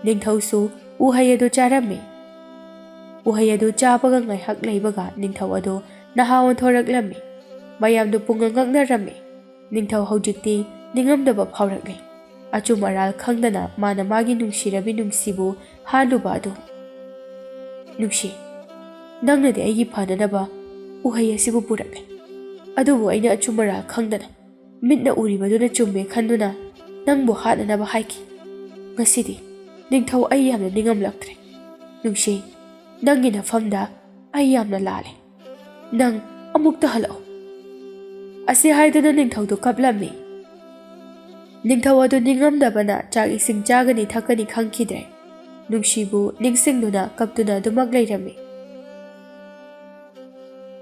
ꯅꯤꯡꯊꯧꯁꯨ ꯎꯍꯩ ꯑꯗꯨ ꯆꯥꯔꯝꯃꯤ꯫ ꯎꯍꯩ ꯑꯗꯨ ꯆꯥꯕꯒ ꯉꯥꯏꯍꯥꯛ ꯂꯩꯕꯒ ꯅꯤꯡꯊꯧ ꯑꯗꯨ ꯅꯍꯥ ꯑꯣꯟꯊꯣꯔꯛꯂꯝꯃꯤ꯫ ꯃꯌꯥꯝꯗꯨ ꯄꯨꯡꯉꯛ ꯉꯛꯅꯔꯝꯃꯤ꯫ ꯅꯤꯡꯊꯧ ꯍꯧꯖꯤꯛꯇꯤ ꯅꯤꯡꯉꯝꯗꯕ ꯐꯥꯎꯔꯛꯂꯤ꯫ ꯑꯆꯨꯝ ꯑꯔꯥꯜ ꯈꯪꯗꯅ ꯃꯥꯅ ꯃꯥꯒꯤ ꯅꯨꯡꯁꯤꯔꯕꯤ ꯅꯨꯡꯁꯤꯕꯨ ꯍꯥꯠꯂꯨꯕ ꯑꯗꯨ꯫ ꯅꯨꯡꯁꯤ, ꯅꯪꯅꯗꯤ ꯑꯩꯒꯤ ꯐꯅꯅꯕ ꯎꯍꯩ ꯑꯁꯤꯕꯨ ꯄꯨꯔꯛꯂꯦ, ꯑꯗꯨꯕꯨ ꯑꯩꯅ ꯑꯆꯨꯝ ꯑꯔꯥꯜ ꯈꯪꯗꯅ ꯃꯤꯠꯅ ꯎꯔꯤꯕꯗꯨꯅ ꯆꯨꯝꯃꯦ ꯈꯟꯗꯨꯅ ꯅꯪꯕꯨ ꯍꯥꯠꯅꯅꯕ ꯍꯥꯏꯈꯤ꯫ ꯉꯁꯤꯗꯤ ꯅꯤꯡꯊꯧ ꯑꯩ ꯌꯥꯝꯅ ꯅꯤꯡꯉꯝꯂꯛꯇ꯭ꯔꯦ꯫ ꯅꯨꯡꯁꯤ, ꯅꯪꯒꯤ ꯅꯐꯝꯗ ꯑꯩ ꯌꯥꯝꯅ ꯂꯥꯜꯂꯦ꯫ ꯅꯪ ꯑꯃꯨꯛꯇ ꯍꯜꯂꯛꯎ꯫ ꯑꯁꯤ ꯍꯥꯏꯗꯨꯅ ꯅꯤꯡꯊꯧꯗꯨ ꯀꯞꯂꯝꯃꯤ꯫ ꯅꯤꯡꯊꯧ ꯑꯗꯨ ꯅꯤꯡꯉꯝꯗꯕꯅ ꯆꯥꯛ ꯏꯁꯤꯡ ꯆꯥꯒꯅꯤ ꯊꯛꯀꯅꯤ ꯈꯪꯈꯤꯗ꯭ꯔꯦ꯫ ꯅꯨꯡꯁꯤꯕꯨ ꯅꯤꯡꯁꯤꯡꯗꯨꯅ ꯀꯞꯇꯨꯅ ꯑꯗꯨꯃꯛ ꯂꯩꯔꯝꯃꯤ꯫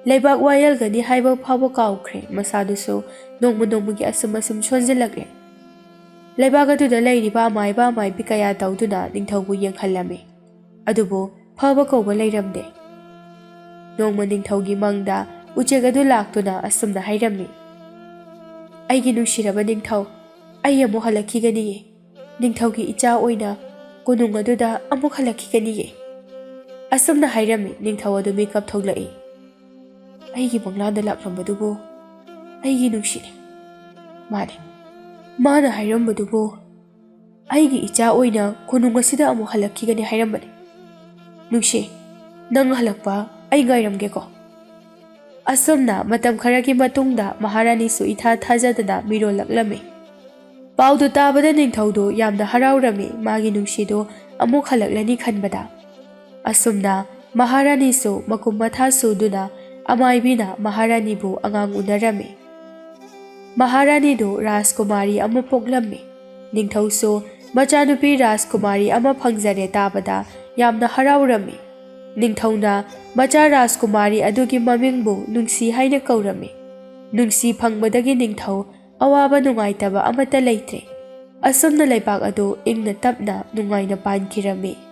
ꯂꯩꯕꯥꯛ ꯋꯥꯌꯦꯜꯒꯅꯤ ꯍꯥꯏꯕ ꯐꯥꯎꯕ ꯀꯥꯎꯈ꯭ꯔꯦ, ꯃꯁꯥꯗꯨꯁꯨ ꯅꯣꯡꯃ ꯅꯣꯡꯃꯒꯤ ꯑꯁꯨꯝ ꯁꯣꯟꯖꯤꯜꯂꯛꯂꯦ꯫ ꯂꯩꯕꯥꯛ ꯑꯗꯨꯗ ꯂꯩꯔꯤꯕ ꯑꯃꯥꯏꯕ ꯑꯃꯥꯏꯕꯤ ꯀꯌా ꯇꯧꯗꯨꯅ ꯅꯤꯡꯊꯧꯕꯨ ꯌꯦꯡꯍꯜꯂꯝꯃꯤ, ꯑꯗꯨꯕꯨ ꯐꯕ ꯀꯧꯕ ꯂꯩꯔꯝꯗꯦ꯫ ꯅꯣꯡꯃ ꯅꯤꯡꯊꯧꯒꯤ ꯃꯪꯗ ꯎꯆꯦꯛ ꯑꯗꯨ ꯂꯥꯛꯇꯨꯅ ꯑꯁꯨꯝꯅ ꯍꯥꯏꯔꯝꯃꯤ, "ꯑꯩꯒꯤ ꯅꯨꯡꯁꯤꯔꯕ ꯅꯤꯡꯊꯧ, ꯑꯩ ꯑꯃꯨꯛ ꯍꯜꯂꯛꯈꯤꯒꯅꯤꯌꯦ, ꯅꯤꯡꯊꯧꯒꯤ ꯏꯆꯥ ꯑꯣꯏꯅ ꯀꯣꯅꯨꯡ ꯑꯗꯨꯗ ꯑꯃꯨꯛ ꯍꯜꯂꯛꯈꯤꯒꯅꯤꯌꯦ"꯫ ꯑꯁꯨꯝꯅ ꯍꯥꯏꯔꯝꯃꯤ ꯅꯤꯡꯊꯧ ꯑꯗꯨ ꯃꯤꯀꯞ ꯊꯣꯛꯂꯛꯏ꯫ ꯑꯩꯒꯤ ꯃꯪꯂꯥꯟꯗ ꯂꯥꯛꯂꯝꯕꯗꯨꯕꯨ ꯑꯩꯒꯤ ꯅꯨꯡꯁꯤꯅꯤ, ꯃꯥꯅꯤ, ꯃꯥꯅ ꯍꯥꯏꯔꯝꯕꯗꯨꯕꯨ ꯑꯩꯒꯤ ꯏꯆꯥ ꯑꯣꯏꯅ ꯀꯣꯅꯨꯡ ꯑꯁꯤꯗ ꯑꯃꯨꯛ ꯍꯜꯂꯛꯈꯤꯒꯅꯤ ꯍꯥꯏꯔꯝꯕꯅꯤ꯫ ꯅꯨꯡꯁꯤ, ꯅꯪ ꯍꯜꯂꯛꯄ ꯑꯩ ꯉꯥꯏꯔꯝꯒꯦꯀꯣ꯫ ꯑꯁꯨꯝꯅ ꯃꯇꯝ ꯈꯔꯒꯤ ꯃꯇꯨꯡꯗ ꯃꯍꯥꯔꯥꯅꯤꯁꯨ ꯏꯊꯥ ꯊꯥꯖꯗꯅ ꯃꯤꯔꯣꯜꯂꯛꯂꯝꯃꯤ꯫ ꯄꯥꯎꯗꯨ ꯇꯥꯕꯗ ꯅꯤꯡꯊꯧꯗꯨ ꯌꯥꯝꯅ ꯍꯔꯥꯎꯔꯝꯃꯤ, ꯃꯥꯒꯤ ꯅꯨꯡꯁꯤꯗꯨ ꯑꯃꯨꯛ ꯍꯜꯂꯛꯂꯅꯤ ꯈꯟꯕꯗ꯫ ꯑꯁꯨꯝꯅ ꯃꯍꯥꯔꯥꯅꯤꯁꯨ ꯃꯀꯨꯝ ꯃꯊꯥ ꯁꯨꯗꯨꯅ ꯑꯃꯥꯏꯕꯤꯅ ꯃꯍꯥꯔꯥꯅꯤꯕꯨ ꯑꯉꯥꯡ ꯎꯅꯔꯝꯃꯤ꯫ ꯃꯍꯥꯔꯥꯅꯤꯗꯨ ꯔꯥꯖꯀꯨꯃꯥꯔꯤ ꯑꯃ ꯄꯣꯛꯂꯝꯃꯤ꯫ ꯅꯤꯡꯊꯧꯁꯨ ꯃꯆꯥꯅꯨꯄꯤ ꯔꯥꯖꯀꯨꯃꯥꯔꯤ ꯑꯃ ꯐꯪꯖꯔꯦ ꯇꯥꯕꯗ ꯌꯥꯝꯅ ꯍꯔꯥꯎꯔꯝꯃꯤ꯫ ꯅꯤꯡꯊꯧꯅ ꯃꯆꯥ ꯔꯥꯖꯀꯨꯃꯥꯔꯤ ꯑꯗꯨꯒꯤ ꯃꯃꯤꯡꯕꯨ ꯅꯨꯡꯁꯤ ꯍꯥꯏꯅ ꯀꯧꯔꯝꯃꯤ꯫ ꯅꯨꯡꯁꯤ ꯐꯪꯕꯗꯒꯤ ꯅꯤꯡꯊꯧ ꯑꯋꯥꯕ ꯅꯨꯡꯉꯥꯏꯇꯕ ꯑꯃꯠꯇ ꯂꯩꯇ꯭ꯔꯦ꯫ ꯑꯁꯨꯝꯅ ꯂꯩꯕꯥꯛ ꯑꯗꯨ ꯏꯪꯅ ꯇꯞꯅ ꯅꯨꯡꯉꯥꯏꯅ ꯄꯥꯟꯈꯤꯔꯝꯃꯤ꯫